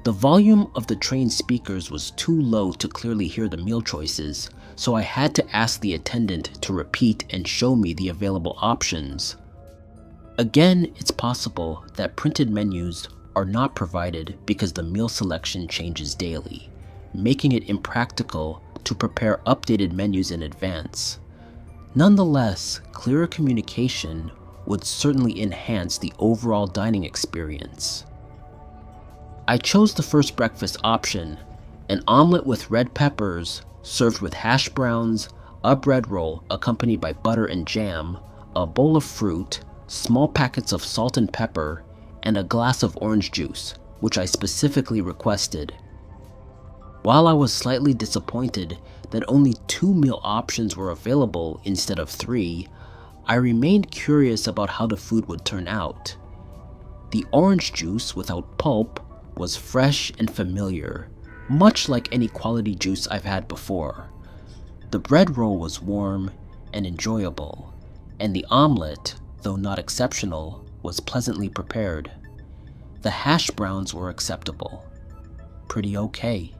The volume of the train speakers was too low to clearly hear the meal choices, so I had to ask the attendant to repeat and show me the available options. Again, it's possible that printed menus are not provided because the meal selection changes daily, making it impractical to prepare updated menus in advance. Nonetheless, clearer communication would certainly enhance the overall dining experience. I chose the first breakfast option, an omelet with red peppers, served with hash browns, a bread roll accompanied by butter and jam, a bowl of fruit, small packets of salt and pepper, and a glass of orange juice, which I specifically requested. While I was slightly disappointed that only 2 meal options were available instead of 3, I remained curious about how the food would turn out. The orange juice without pulp was fresh and familiar, much like any quality juice I've had before. The bread roll was warm and enjoyable, and the omelet, though not exceptional, was pleasantly prepared. The hash browns were acceptable. Pretty okay.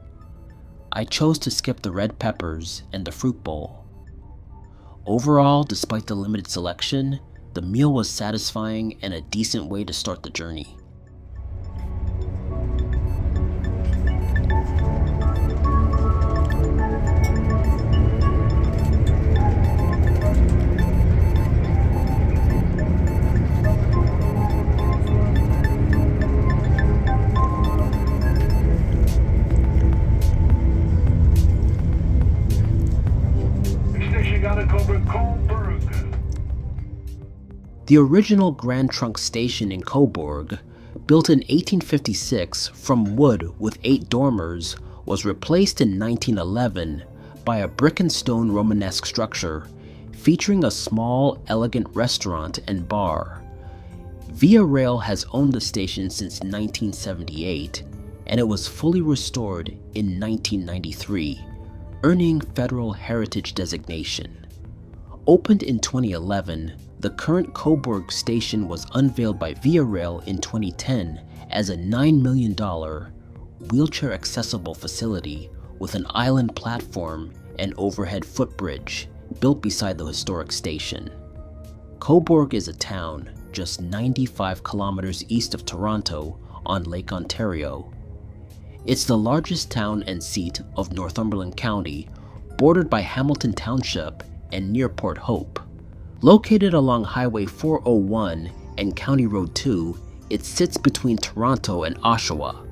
I chose to skip the red peppers and the fruit bowl. Overall, despite the limited selection, the meal was satisfying and a decent way to start the journey. The original Grand Trunk Station in Cobourg, built in 1856 from wood with 8 dormers, was replaced in 1911 by a brick and stone Romanesque structure featuring a small, elegant restaurant and bar. Via Rail has owned the station since 1978, and it was fully restored in 1993, earning Federal Heritage designation. Opened in 2011, the current Cobourg station was unveiled by Via Rail in 2010 as a $9 million wheelchair-accessible facility with an island platform and overhead footbridge built beside the historic station. Cobourg is a town just 95 kilometers east of Toronto on Lake Ontario. It's the largest town and seat of Northumberland County, bordered by Hamilton Township and near Port Hope. Located along Highway 401 and County Road 2, it sits between Toronto and Oshawa.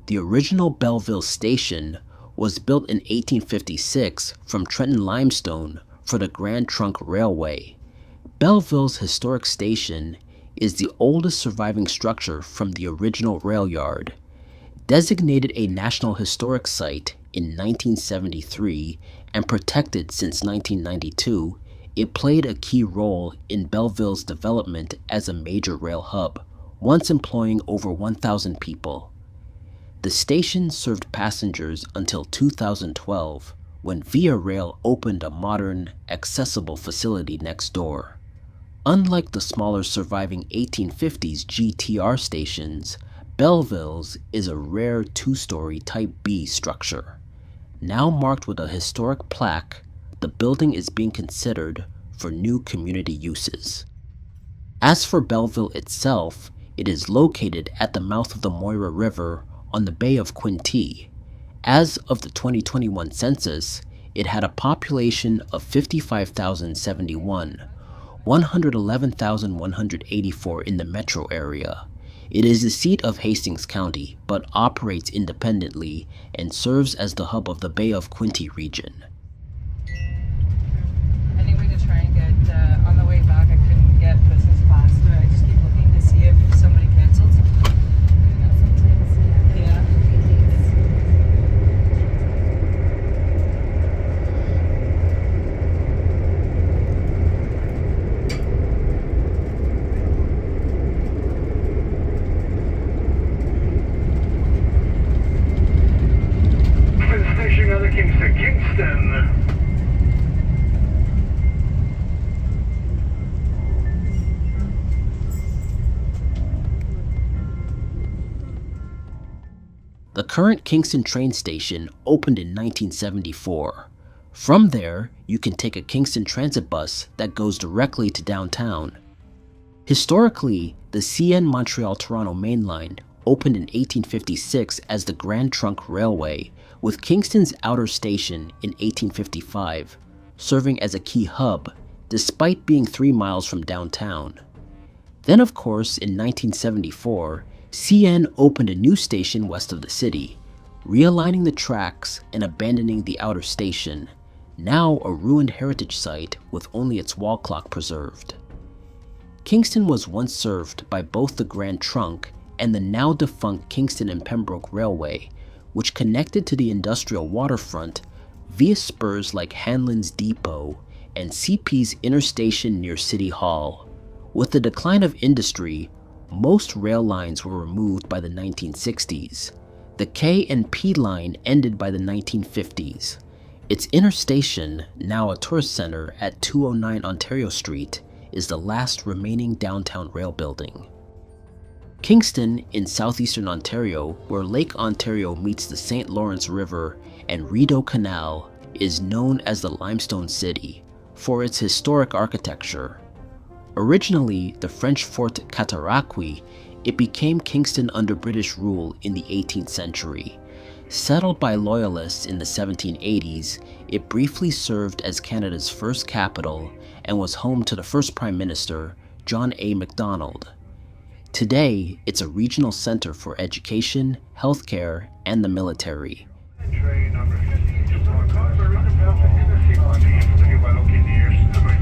The original Belleville station was built in 1856 from Trenton limestone for the Grand Trunk Railway. Belleville's historic station is the oldest surviving structure from the original rail yard. Designated a National Historic Site in 1973 and protected since 1992, it played a key role in Belleville's development as a major rail hub, once employing over 1,000 people. The station served passengers until 2012, when Via Rail opened a modern, accessible facility next door. Unlike the smaller surviving 1850s GTR stations, Belleville's is a rare two-story Type B structure. Now marked with a historic plaque, the building is being considered for new community uses. As for Belleville itself, it is located at the mouth of the Moira River on the Bay of Quinte. As of the 2021 census, it had a population of 55,071, 111,184 in the metro area. It is the seat of Hastings County, but operates independently and serves as the hub of the Bay of Quinte region. Any way to try and get, on the way back, I couldn't get business class. I just keep looking to see if somebody cancels. Yeah. Station out of Kingston. The current Kingston train station opened in 1974. From there, you can take a Kingston Transit bus that goes directly to downtown. Historically, the CN Montreal-Toronto Main Line opened in 1856 as the Grand Trunk Railway, with Kingston's outer station in 1855, serving as a key hub, despite being 3 miles from downtown. Then, of course, in 1974, CN opened a new station west of the city, realigning the tracks and abandoning the outer station, now a ruined heritage site with only its wall clock preserved. Kingston was once served by both the Grand Trunk and the now defunct Kingston and Pembroke Railway, which connected to the industrial waterfront via spurs like Hanlon's Depot and CP's inner station near City Hall. With the decline of industry, most rail lines were removed by the 1960s. The K and P line ended by the 1950s. Its inner station, now a tourist center at 209 Ontario Street, is the last remaining downtown rail building. Kingston, in southeastern Ontario, where Lake Ontario meets the St. Lawrence River and Rideau Canal, is known as the Limestone City for its historic architecture. Originally the French Fort Cataraqui, it became Kingston under British rule in the 18th century. Settled by Loyalists in the 1780s, it briefly served as Canada's first capital and was home to the first Prime Minister, John A. Macdonald. Today, it's a regional center for education, healthcare, and the military. Train number 50 to Montreal, Roundabout, and the Sea Money, for the new Engineers, number 6.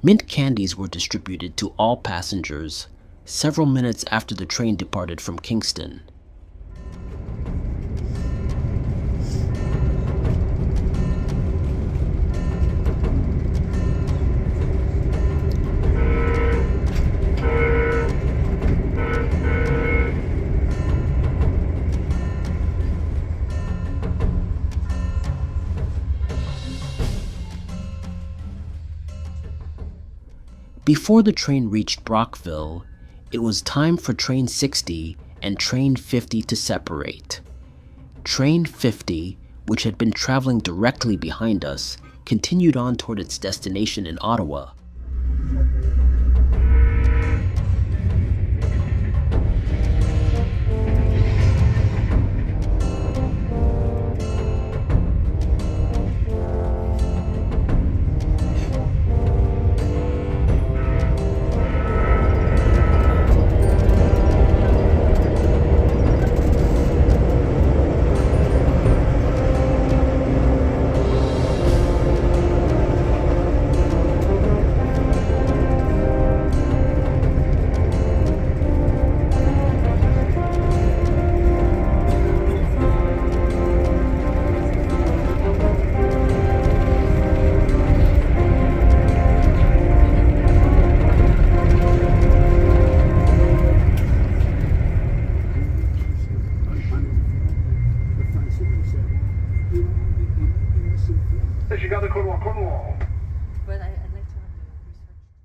Mint candies were distributed to all passengers several minutes after the train departed from Kingston. Before the train reached Brockville, it was time for Train 60 and Train 50 to separate. Train 50, which had been traveling directly behind us, continued on toward its destination in Ottawa.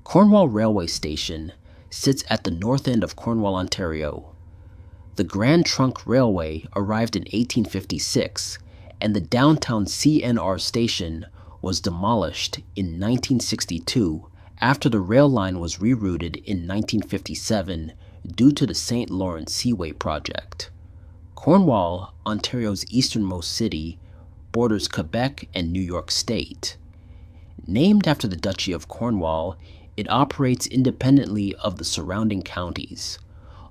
Cornwall Railway Station sits at the north end of Cornwall, Ontario. The Grand Trunk Railway arrived in 1856, and the downtown CNR station was demolished in 1962 after the rail line was rerouted in 1957 due to the St. Lawrence Seaway project. Cornwall, Ontario's easternmost city, borders Quebec and New York State. Named after the Duchy of Cornwall, it operates independently of the surrounding counties.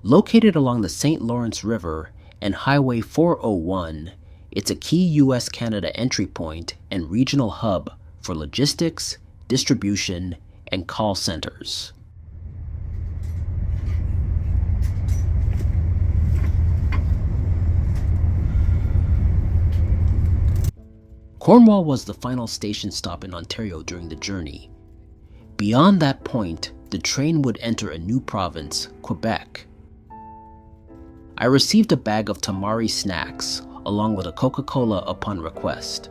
Located along the St. Lawrence River and Highway 401, it's a key U.S.-Canada entry point and regional hub for logistics, distribution, and call centers. Cornwall was the final station stop in Ontario during the journey. Beyond that point, the train would enter a new province, Quebec. I received a bag of tamari snacks along with a Coca-Cola upon request.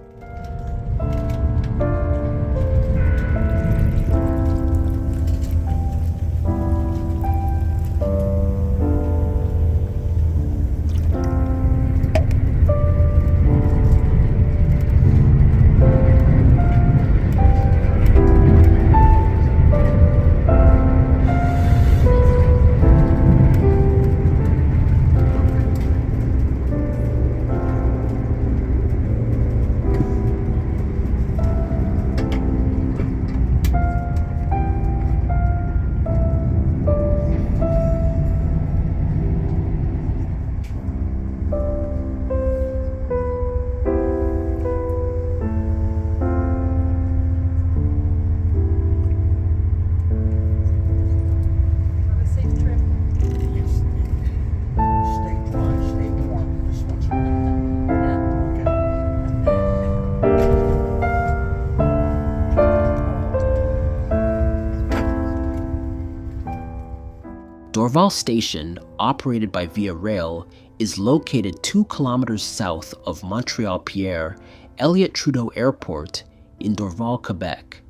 Dorval Station, operated by Via Rail, is located 2 kilometers south of Montreal-Pierre Elliott Trudeau Airport in Dorval, Quebec.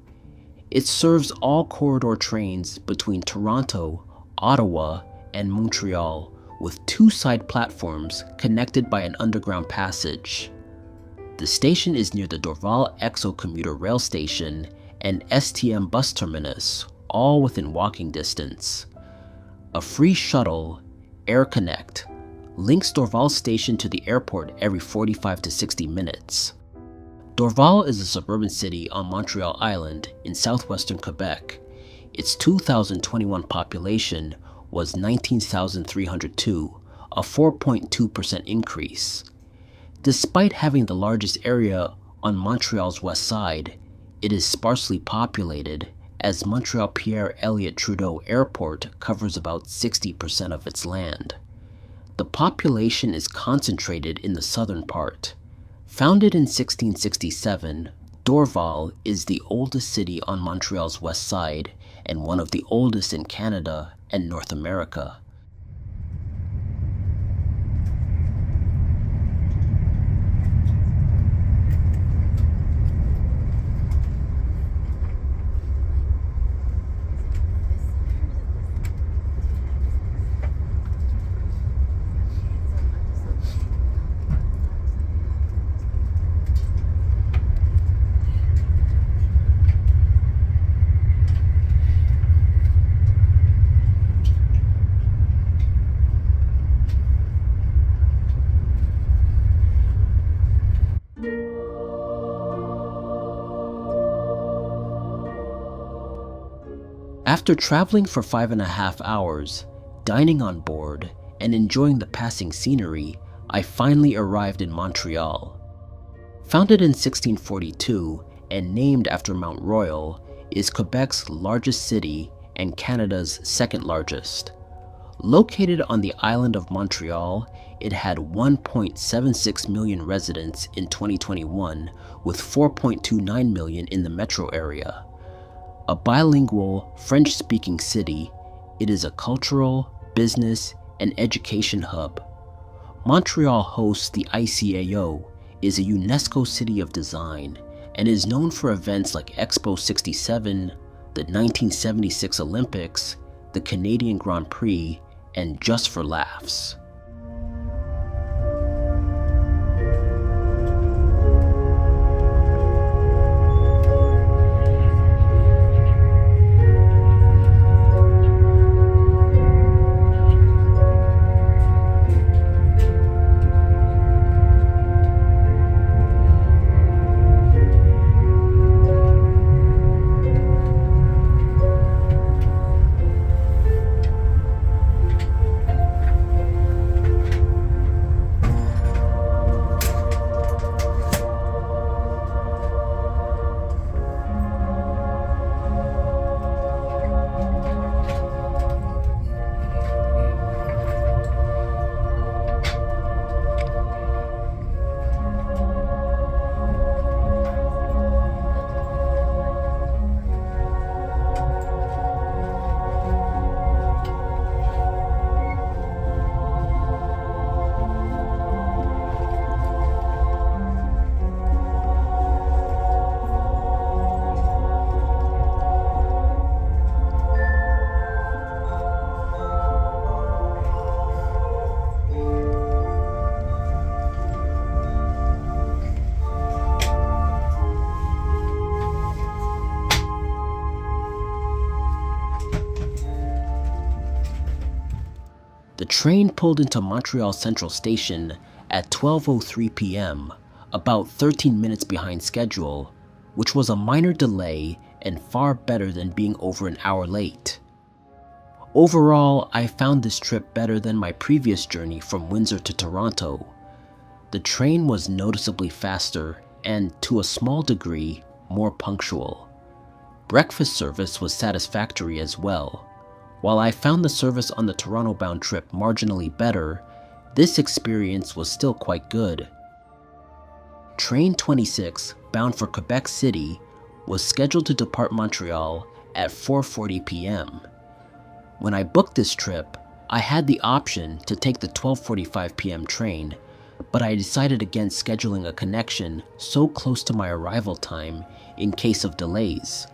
It serves all corridor trains between Toronto, Ottawa, and Montreal, with 2 side platforms connected by an underground passage. The station is near the Dorval Exo commuter rail station and STM bus terminus, all within walking distance. A free shuttle, Air Connect, links Dorval Station to the airport every 45 to 60 minutes. Dorval is a suburban city on Montreal Island in southwestern Quebec. Its 2021 population was 19,302, a 4.2% increase. Despite having the largest area on Montreal's west side, it is sparsely populated as Montreal Pierre Elliott Trudeau Airport covers about 60% of its land. The population is concentrated in the southern part. Founded in 1667, Dorval is the oldest city on Montreal's west side and one of the oldest in Canada and North America. After traveling for 5.5 hours, dining on board, and enjoying the passing scenery, I finally arrived in Montreal. Founded in 1642 and named after Mount Royal, is Quebec's largest city and Canada's second largest. Located on the island of Montreal, it had 1.76 million residents in 2021, with 4.29 million in the metro area. A bilingual, French-speaking city, it is a cultural, business, and education hub. Montreal hosts the ICAO, is a UNESCO City of Design, and is known for events like Expo 67, the 1976 Olympics, the Canadian Grand Prix, and Just for Laughs. The train pulled into Montreal Central Station at 12:03 p.m., about 13 minutes behind schedule, which was a minor delay and far better than being over an hour late. Overall, I found this trip better than my previous journey from Windsor to Toronto. The train was noticeably faster and, to a small degree, more punctual. Breakfast service was satisfactory as well. While I found the service on the Toronto-bound trip marginally better, this experience was still quite good. Train 26, bound for Quebec City, was scheduled to depart Montreal at 4:40 p.m. When I booked this trip, I had the option to take the 12:45 p.m. train, but I decided against scheduling a connection so close to my arrival time in case of delays.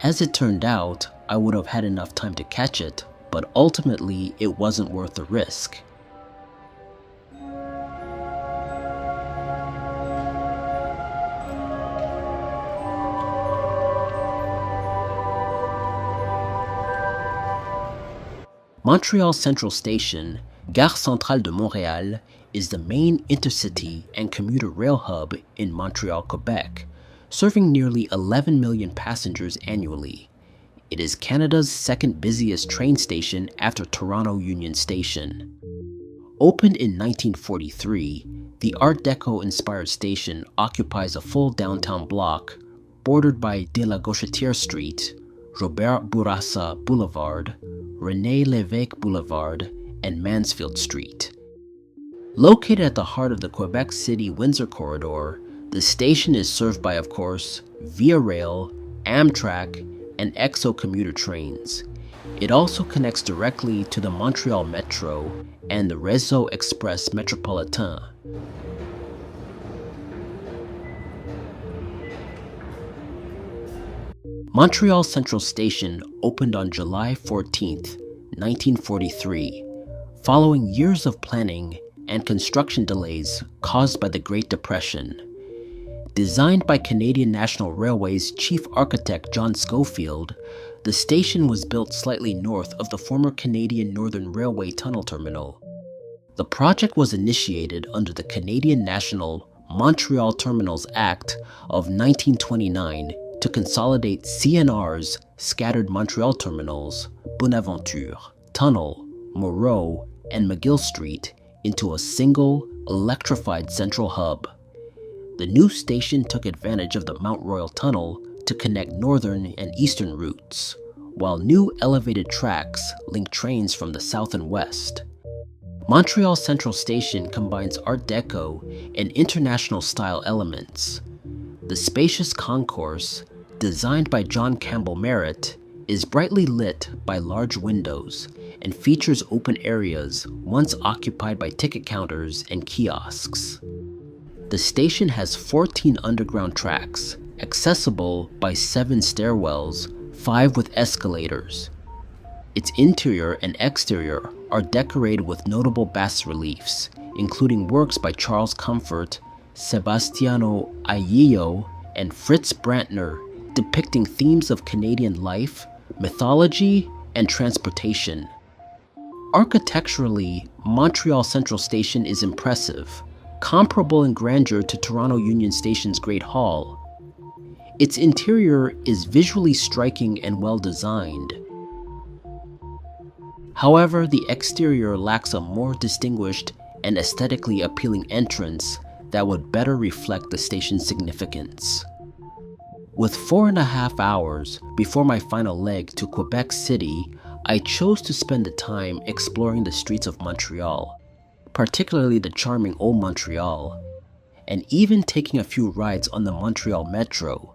As it turned out, I would have had enough time to catch it, but ultimately it wasn't worth the risk. Montreal Central Station, Gare Centrale de Montréal, is the main intercity and commuter rail hub in Montreal, Quebec, serving nearly 11 million passengers annually. It is Canada's second busiest train station after Toronto Union Station. Opened in 1943, the Art Deco-inspired station occupies a full downtown block, bordered by De la Gauchetière Street, Robert Bourassa Boulevard, René Lévesque Boulevard, and Mansfield Street. Located at the heart of the Quebec City Windsor Corridor, the station is served by, of course, Via Rail, Amtrak, and EXO commuter trains. It also connects directly to the Montreal Metro and the Réseau Express Métropolitain. Montreal Central Station opened on July 14, 1943, following years of planning and construction delays caused by the Great Depression. Designed by Canadian National Railway's chief architect John Schofield, the station was built slightly north of the former Canadian Northern Railway tunnel terminal. The project was initiated under the Canadian National Montreal Terminals Act of 1929 to consolidate CNR's scattered Montreal terminals, Bonaventure, Tunnel, Moreau, and McGill Street into a single, electrified central hub. The new station took advantage of the Mount Royal Tunnel to connect northern and eastern routes, while new elevated tracks link trains from the south and west. Montreal Central Station combines Art Deco and international style elements. The spacious concourse, designed by John Campbell Merritt, is brightly lit by large windows and features open areas once occupied by ticket counters and kiosks. The station has 14 underground tracks, accessible by 7 stairwells, 5 with escalators. Its interior and exterior are decorated with notable bas-reliefs, including works by Charles Comfort, Sebastiano Aillo, and Fritz Brantner, depicting themes of Canadian life, mythology, and transportation. Architecturally, Montreal Central Station is impressive, comparable in grandeur to Toronto Union Station's Great Hall. Its interior is visually striking and well designed. However, the exterior lacks a more distinguished and aesthetically appealing entrance that would better reflect the station's significance. With 4.5 hours before my final leg to Quebec City, I chose to spend the time exploring the streets of Montreal, particularly the charming Old Montreal, and even taking a few rides on the Montreal Metro.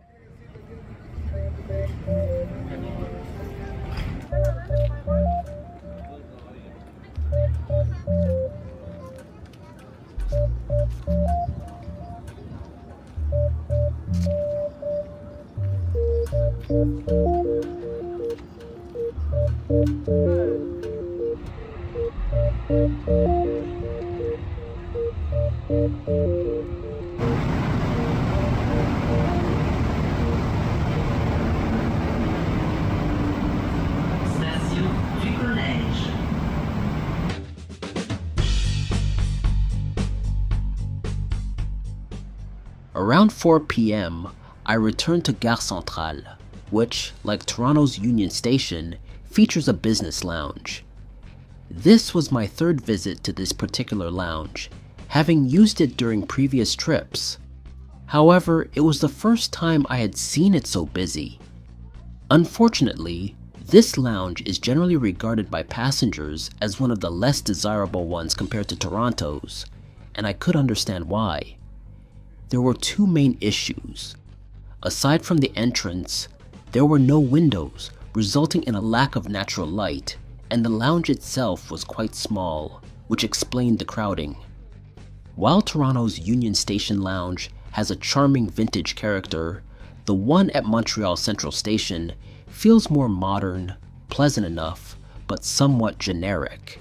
Around 4 p.m., I returned to Gare Centrale, which, like Toronto's Union Station, features a business lounge. This was my third visit to this particular lounge, having used it during previous trips. However, it was the first time I had seen it so busy. Unfortunately, this lounge is generally regarded by passengers as one of the less desirable ones compared to Toronto's, and I could understand why. There were 2 main issues. Aside from the entrance, there were no windows, resulting in a lack of natural light, and the lounge itself was quite small, which explained the crowding. While Toronto's Union Station Lounge has a charming vintage character, the one at Montreal Central Station feels more modern, pleasant enough, but somewhat generic.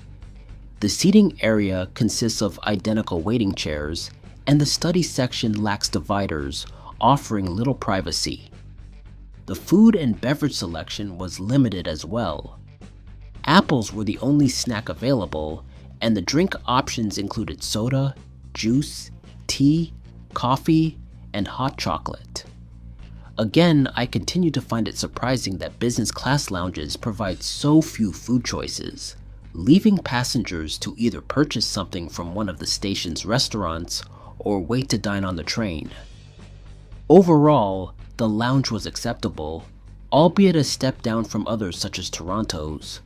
The seating area consists of identical waiting chairs, and the study section lacks dividers, offering little privacy. The food and beverage selection was limited as well. Apples were the only snack available, and the drink options included soda, juice, tea, coffee, and hot chocolate. Again, I continue to find it surprising that business class lounges provide so few food choices, leaving passengers to either purchase something from one of the station's restaurants or wait to dine on the train. Overall, the lounge was acceptable, albeit a step down from others such as Toronto's.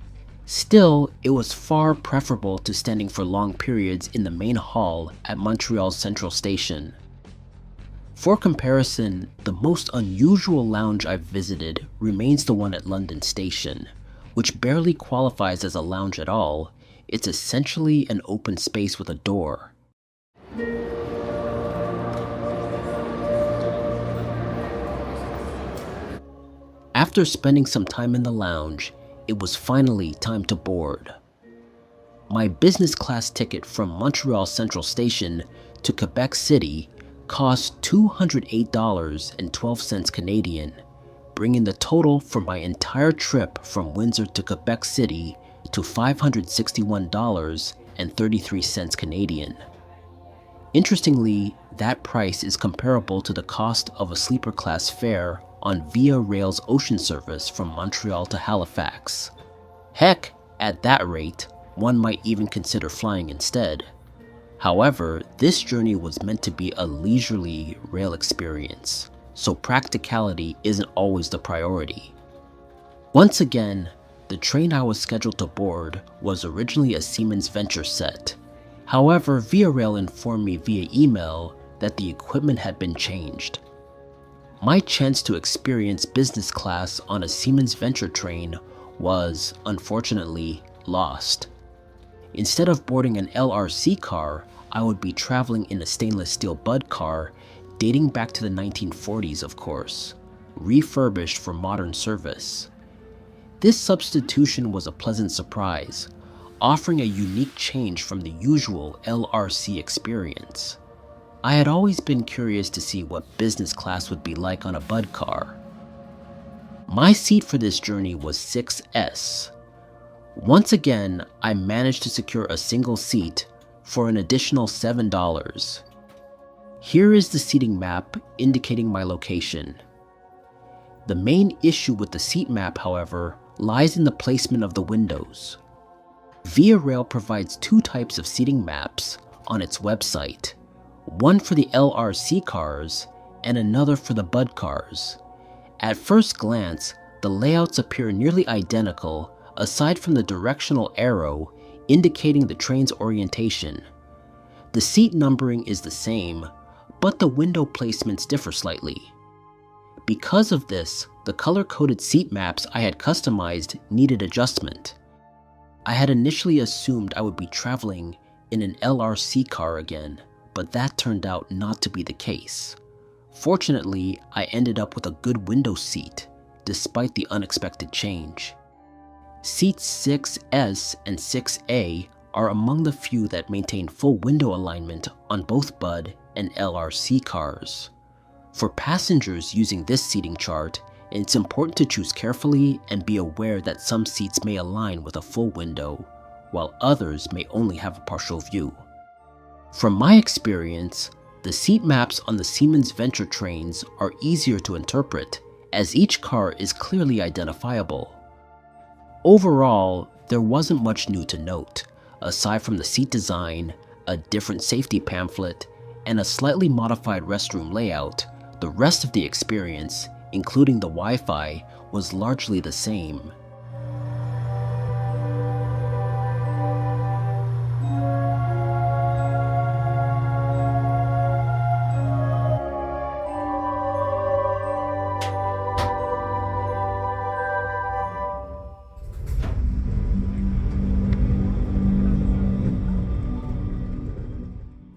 Still, it was far preferable to standing for long periods in the main hall at Montreal's Central Station. For comparison, the most unusual lounge I've visited remains the one at London Station, which barely qualifies as a lounge at all. It's essentially an open space with a door. After spending some time in the lounge, it was finally time to board. My business class ticket from Montreal Central Station to Quebec City cost $208.12 Canadian, bringing the total for my entire trip from Windsor to Quebec City to $561.33 Canadian. Interestingly, that price is comparable to the cost of a sleeper class fare on Via Rail's ocean service from Montreal to Halifax. Heck, at that rate, one might even consider flying instead. However, this journey was meant to be a leisurely rail experience, so practicality isn't always the priority. Once again, the train I was scheduled to board was originally a Siemens Venture set. However, Via Rail informed me via email that the equipment had been changed. My chance to experience business class on a Siemens Venture train was, unfortunately, lost. Instead of boarding an LRC car, I would be traveling in a stainless steel Budd car dating back to the 1940s, of course, refurbished for modern service. This substitution was a pleasant surprise, offering a unique change from the usual LRC experience. I had always been curious to see what business class would be like on a Budd car. My seat for this journey was 6S. Once again, I managed to secure a single seat for an additional $7. Here is the seating map indicating my location. The main issue with the seat map, however, lies in the placement of the windows. Via Rail provides two types of seating maps on its website, one for the LRC cars and another for the Budd cars. At first glance, the layouts appear nearly identical aside from the directional arrow indicating the train's orientation. The seat numbering is the same, but the window placements differ slightly. Because of this, the color-coded seat maps I had customized needed adjustment. I had initially assumed I would be traveling in an LRC car again, but that turned out not to be the case. Fortunately, I ended up with a good window seat, despite the unexpected change. Seats 6S and 6A are among the few that maintain full window alignment on both Budd and LRC cars. For passengers using this seating chart, it's important to choose carefully and be aware that some seats may align with a full window, while others may only have a partial view. From my experience, the seat maps on the Siemens Venture trains are easier to interpret, as each car is clearly identifiable. Overall, there wasn't much new to note, aside from the seat design, a different safety pamphlet, and a slightly modified restroom layout. The rest of the experience, including the Wi-Fi, was largely the same.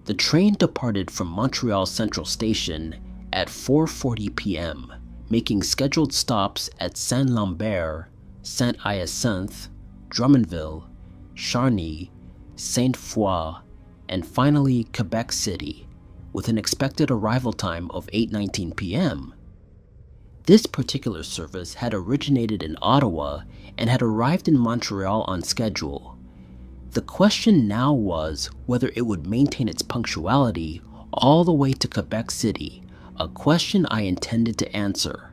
The train departed from Montreal Central Station at 4:40 p.m., making scheduled stops at Saint-Lambert, Saint-Hyacinthe, Drummondville, Charny, Sainte-Foy, and finally Quebec City, with an expected arrival time of 8:19 p.m. This particular service had originated in Ottawa and had arrived in Montreal on schedule. The question now was whether it would maintain its punctuality all the way to Quebec City, a question I intended to answer.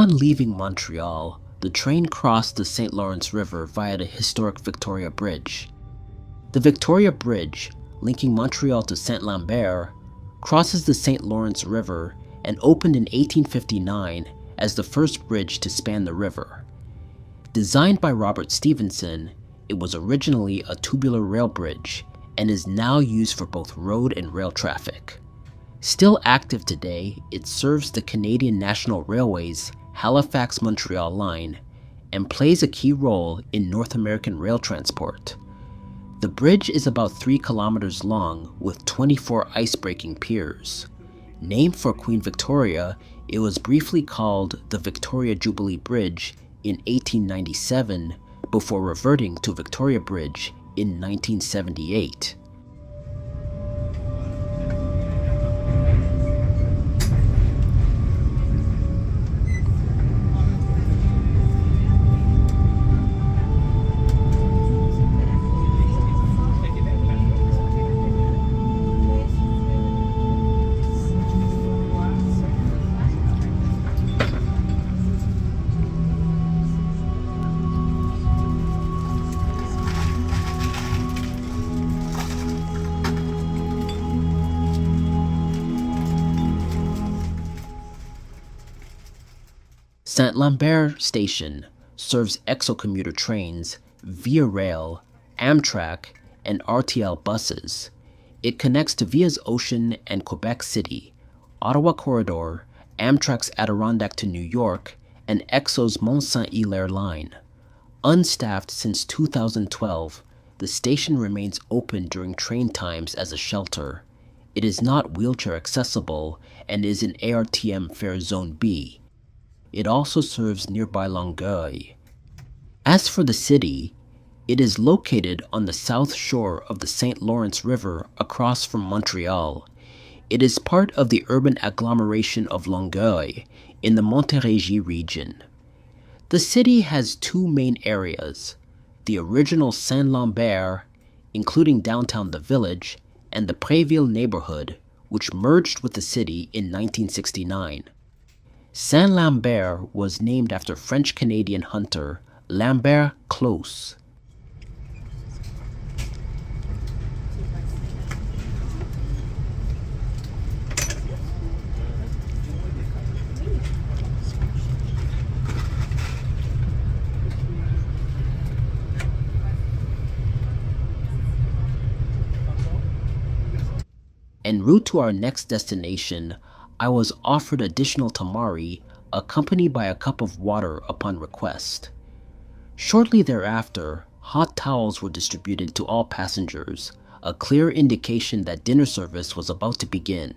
Upon leaving Montreal, the train crossed the St. Lawrence River via the historic Victoria Bridge. The Victoria Bridge, linking Montreal to Saint-Lambert, crosses the St. Lawrence River and opened in 1859 as the first bridge to span the river. Designed by Robert Stephenson, it was originally a tubular rail bridge and is now used for both road and rail traffic. Still active today, it serves the Canadian National Railway's Halifax-Montreal line and plays a key role in North American rail transport. The bridge is about 3 kilometers long with 24 ice-breaking piers. Named for Queen Victoria, it was briefly called the Victoria Jubilee Bridge in 1897 before reverting to Victoria Bridge in 1978. Saint-Lambert Station serves exocommuter trains, Via Rail, Amtrak, and RTL buses. It connects to Via's Ocean and Quebec City, Ottawa Corridor, Amtrak's Adirondack to New York, and EXO's Mont-Saint-Hilaire line. Unstaffed since 2012, the station remains open during train times as a shelter. It is not wheelchair accessible and is in ARTM Fare Zone B. It also serves nearby Longueuil. As for the city, it is located on the south shore of the St. Lawrence River across from Montreal. It is part of the urban agglomeration of Longueuil in the Montérégie region. The city has 2 main areas, the original Saint-Lambert, including downtown the village, and the Préville neighborhood, which merged with the city in 1969. Saint-Lambert was named after French-Canadian hunter Lambert Close. En route to our next destination, I was offered additional tamari, accompanied by a cup of water upon request. Shortly thereafter, hot towels were distributed to all passengers, a clear indication that dinner service was about to begin.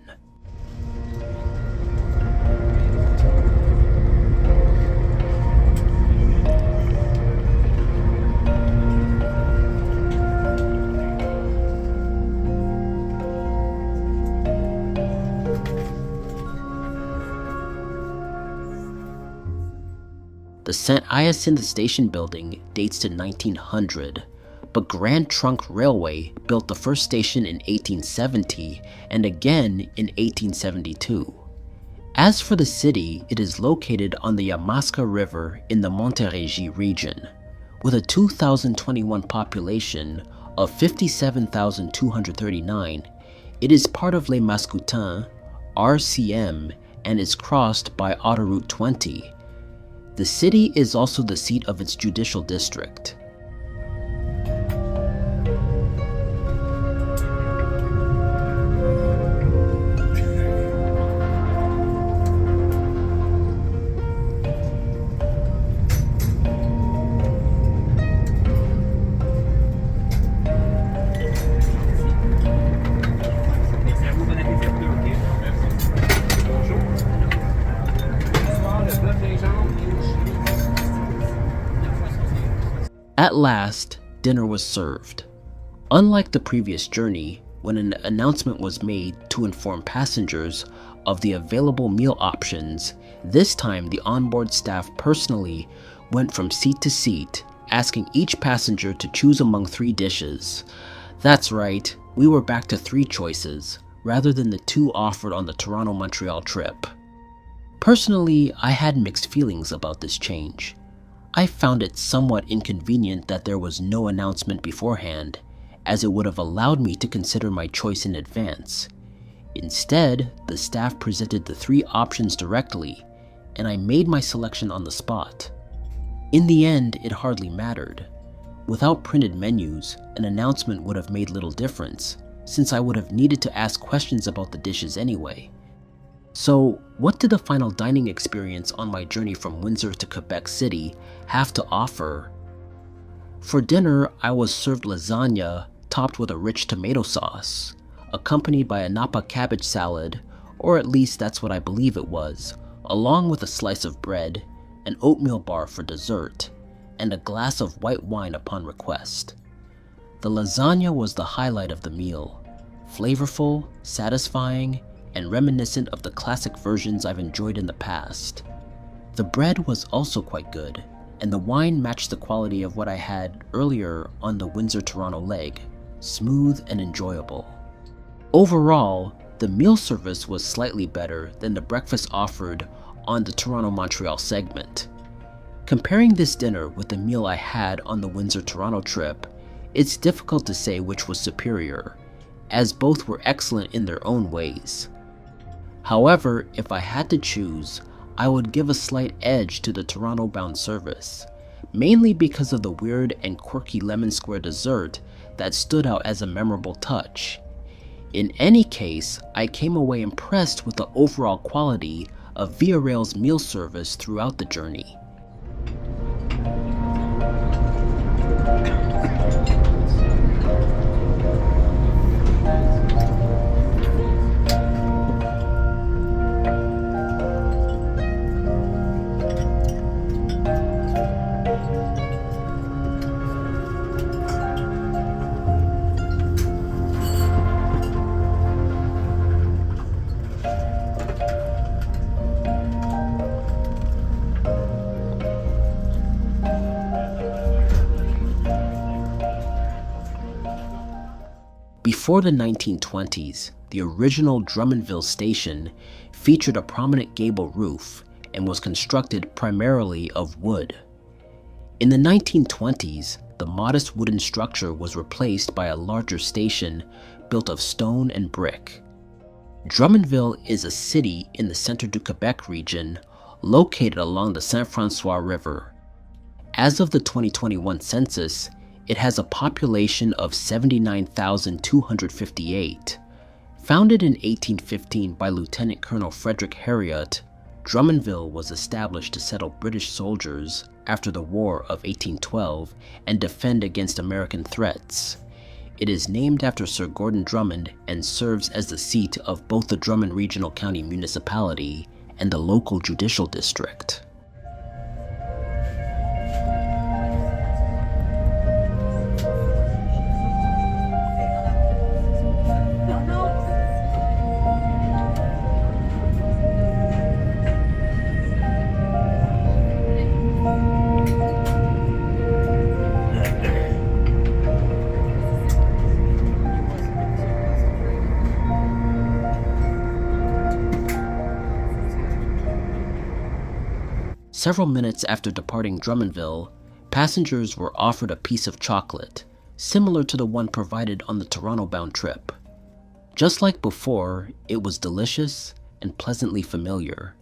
The St. Hyacinthe station building dates to 1900, but Grand Trunk Railway built the first station in 1870 and again in 1872. As for the city, it is located on the Yamaska River in the Montérégie region. With a 2021 population of 57,239, it is part of Les Mascoutins, RCM, and is crossed by Autoroute 20. The city is also the seat of its judicial district. At last, dinner was served. Unlike the previous journey, when an announcement was made to inform passengers of the available meal options, this time the onboard staff personally went from seat to seat, asking each passenger to choose among 3 dishes. That's right, we were back to 3 choices, rather than the 2 offered on the Toronto-Montreal trip. Personally, I had mixed feelings about this change. I found it somewhat inconvenient that there was no announcement beforehand, as it would have allowed me to consider my choice in advance. Instead, the staff presented the 3 options directly, and I made my selection on the spot. In the end, it hardly mattered. Without printed menus, an announcement would have made little difference, since I would have needed to ask questions about the dishes anyway. So, what did the final dining experience on my journey from Windsor to Quebec City have to offer? For dinner, I was served lasagna topped with a rich tomato sauce, accompanied by a Napa cabbage salad, or at least that's what I believe it was, along with a slice of bread, an oatmeal bar for dessert, and a glass of white wine upon request. The lasagna was the highlight of the meal, flavorful, satisfying, and reminiscent of the classic versions I've enjoyed in the past. The bread was also quite good, and the wine matched the quality of what I had earlier on the Windsor-Toronto leg, smooth and enjoyable. Overall, the meal service was slightly better than the breakfast offered on the Toronto-Montreal segment. Comparing this dinner with the meal I had on the Windsor-Toronto trip, it's difficult to say which was superior, as both were excellent in their own ways. However, if I had to choose, I would give a slight edge to the Toronto-bound service, mainly because of the weird and quirky lemon square dessert that stood out as a memorable touch. In any case, I came away impressed with the overall quality of Via Rail's meal service throughout the journey. Before the 1920s, the original Drummondville station featured a prominent gable roof and was constructed primarily of wood. In the 1920s, the modest wooden structure was replaced by a larger station built of stone and brick. Drummondville is a city in the Centre du Québec region located along the Saint François River. As of the 2021 census, it has a population of 79,258. Founded in 1815 by Lieutenant Colonel Frederick Harriot, Drummondville was established to settle British soldiers after the War of 1812 and defend against American threats. It is named after Sir Gordon Drummond and serves as the seat of both the Drummond Regional County Municipality and the local judicial district. Several minutes after departing Drummondville, passengers were offered a piece of chocolate, similar to the one provided on the Toronto-bound trip. Just like before, it was delicious and pleasantly familiar.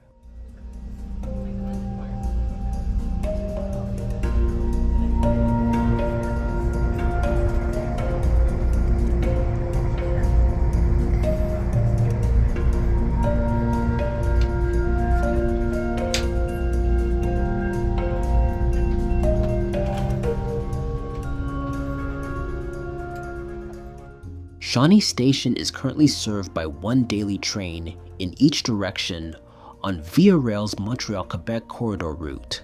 Shawnee Station is currently served by one daily train in each direction on Via Rail's Montreal-Quebec Corridor route.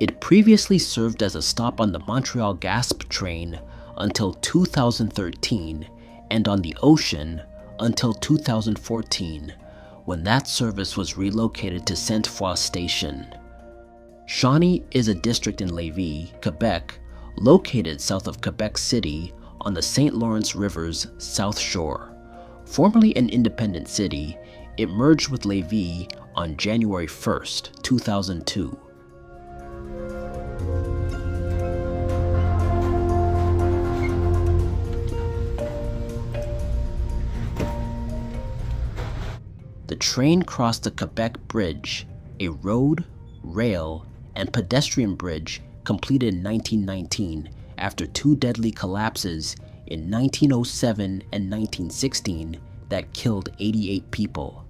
It previously served as a stop on the Montreal Gasp train until 2013 and on the Ocean until 2014, when that service was relocated to Sainte-Foy Station. Shawnee is a district in Lévis, Quebec, located south of Quebec City on the St. Lawrence River's south shore. Formerly an independent city, it merged with Lévis on January 1st, 2002. The train crossed the Quebec Bridge, a road, rail, and pedestrian bridge completed in 1919 after two deadly collapses in 1907 and 1916 that killed 88 people.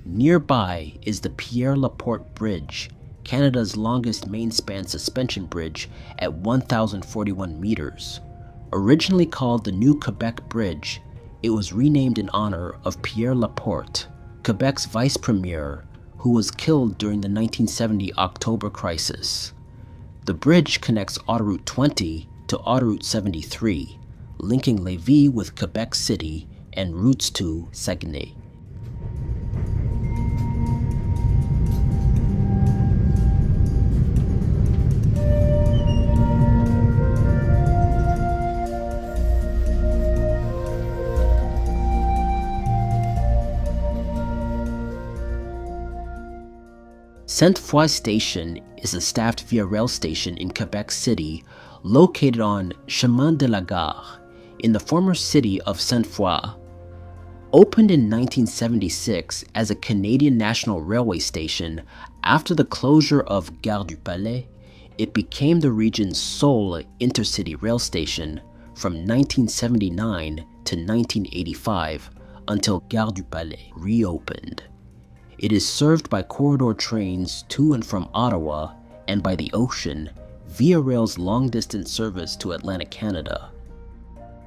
Nearby is the Pierre Laporte Bridge, Canada's longest main-span suspension bridge at 1,041 meters. Originally called the New Quebec Bridge, it was renamed in honor of Pierre Laporte, Quebec's vice premier, who was killed during the 1970 October crisis. The bridge connects Autoroute 20 to Autoroute 73, linking Lévis with Quebec City and routes to Saguenay. Sainte-Foy Station is a staffed Via Rail station in Quebec City located on Chemin de la Gare in the former city of Sainte-Foy. Opened in 1976 as a Canadian National Railway station after the closure of Gare du Palais, it became the region's sole intercity rail station from 1979 to 1985 until Gare du Palais reopened. It is served by corridor trains to and from Ottawa and by the ocean Via Rail's long-distance service to Atlantic Canada.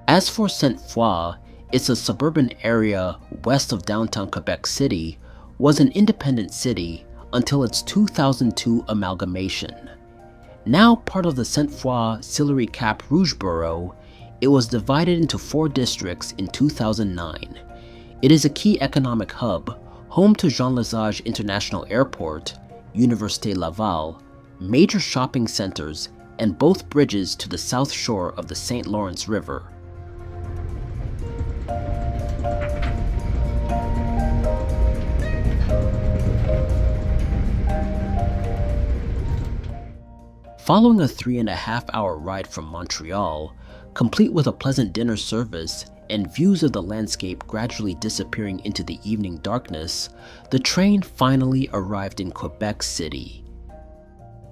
As for Sainte-Foy, it's a suburban area west of downtown Quebec City, was an independent city until its 2002 amalgamation. Now part of the Sainte-Foy-Sillery-Cap-Rouge borough, it was divided into 4 districts in 2009. It is a key economic hub, home to Jean Lesage International Airport, Université Laval, major shopping centers, and both bridges to the south shore of the St. Lawrence River. Following a 3.5-hour ride from Montreal, complete with a pleasant dinner service and views of the landscape gradually disappearing into the evening darkness, the train finally arrived in Quebec City.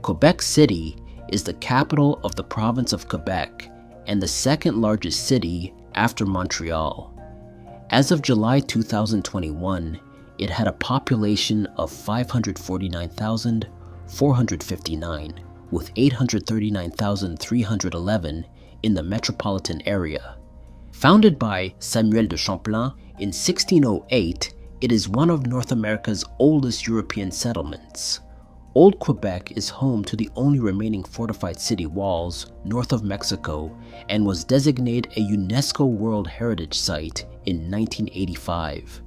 Quebec City is the capital of the province of Quebec and the second largest city after Montreal. As of July 2021, it had a population of 549,459, with 839,311 in the metropolitan area. Founded by Samuel de Champlain in 1608, it is one of North America's oldest European settlements. Old Quebec is home to the only remaining fortified city walls north of Mexico and was designated a UNESCO World Heritage Site in 1985.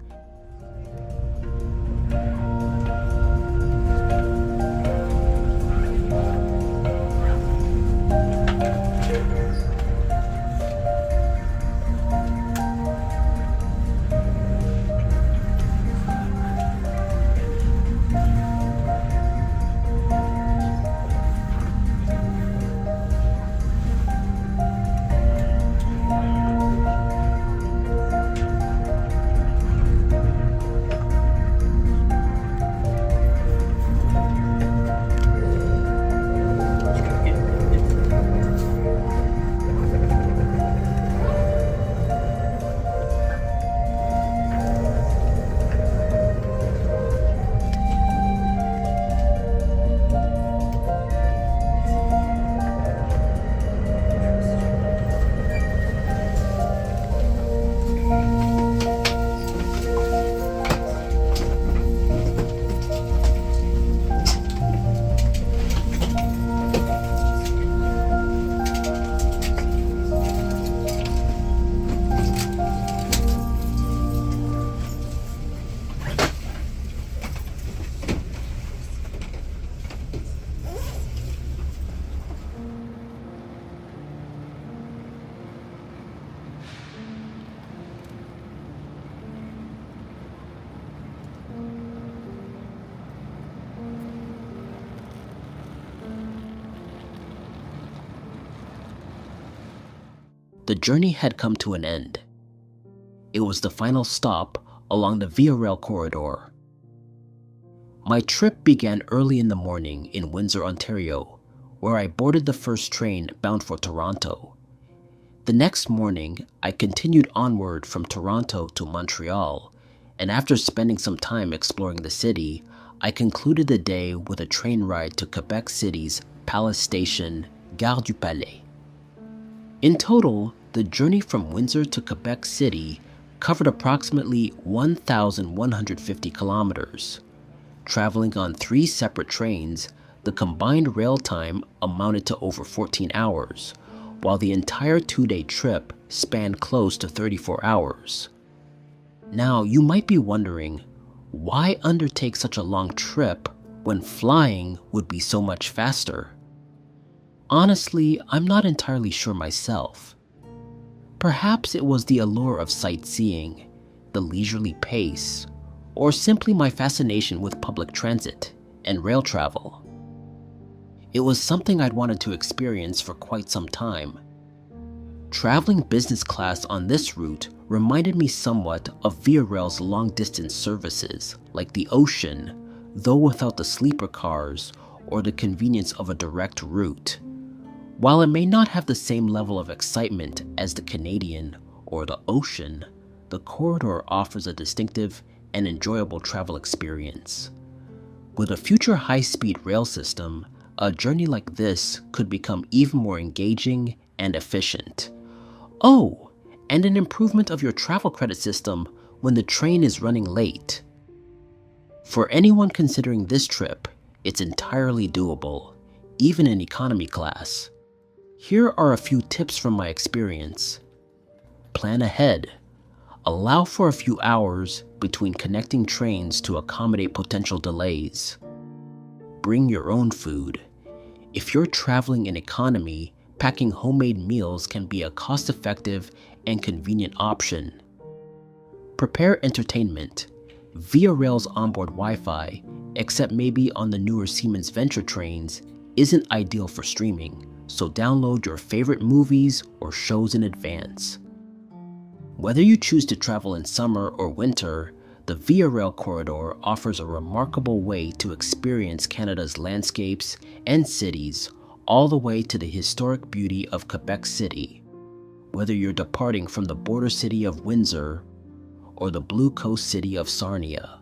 the journey had come to an end. It was the final stop along the Via Rail corridor. My trip began early in the morning in Windsor, Ontario, where I boarded the first train bound for Toronto. The next morning, I continued onward from Toronto to Montreal, and after spending some time exploring the city, I concluded the day with a train ride to Quebec City's Palace Station, Gare du Palais. In total, the journey from Windsor to Quebec City covered approximately 1,150 kilometers. Traveling on 3 separate trains, the combined rail time amounted to over 14 hours, while the entire 2-day trip spanned close to 34 hours. Now, you might be wondering, why undertake such a long trip when flying would be so much faster? Honestly, I'm not entirely sure myself. Perhaps it was the allure of sightseeing, the leisurely pace, or simply my fascination with public transit and rail travel. It was something I'd wanted to experience for quite some time. Traveling business class on this route reminded me somewhat of Via Rail's long-distance services, like the Ocean, though without the sleeper cars or the convenience of a direct route. While it may not have the same level of excitement as the Canadian or the Ocean, the corridor offers a distinctive and enjoyable travel experience. With a future high-speed rail system, a journey like this could become even more engaging and efficient. Oh, and an improvement of your travel credit system when the train is running late. For anyone considering this trip, it's entirely doable, even in economy class. Here are a few tips from my experience. Plan ahead. Allow for a few hours between connecting trains to accommodate potential delays. Bring your own food. If you're traveling in economy, packing homemade meals can be a cost-effective and convenient option. Prepare entertainment. Via Rail's onboard Wi-Fi, except maybe on the newer Siemens Venture trains, isn't ideal for streaming, so download your favorite movies or shows in advance. Whether you choose to travel in summer or winter, the Via Rail corridor offers a remarkable way to experience Canada's landscapes and cities, all the way to the historic beauty of Quebec City. Whether you're departing from the border city of Windsor or the blue coast city of Sarnia,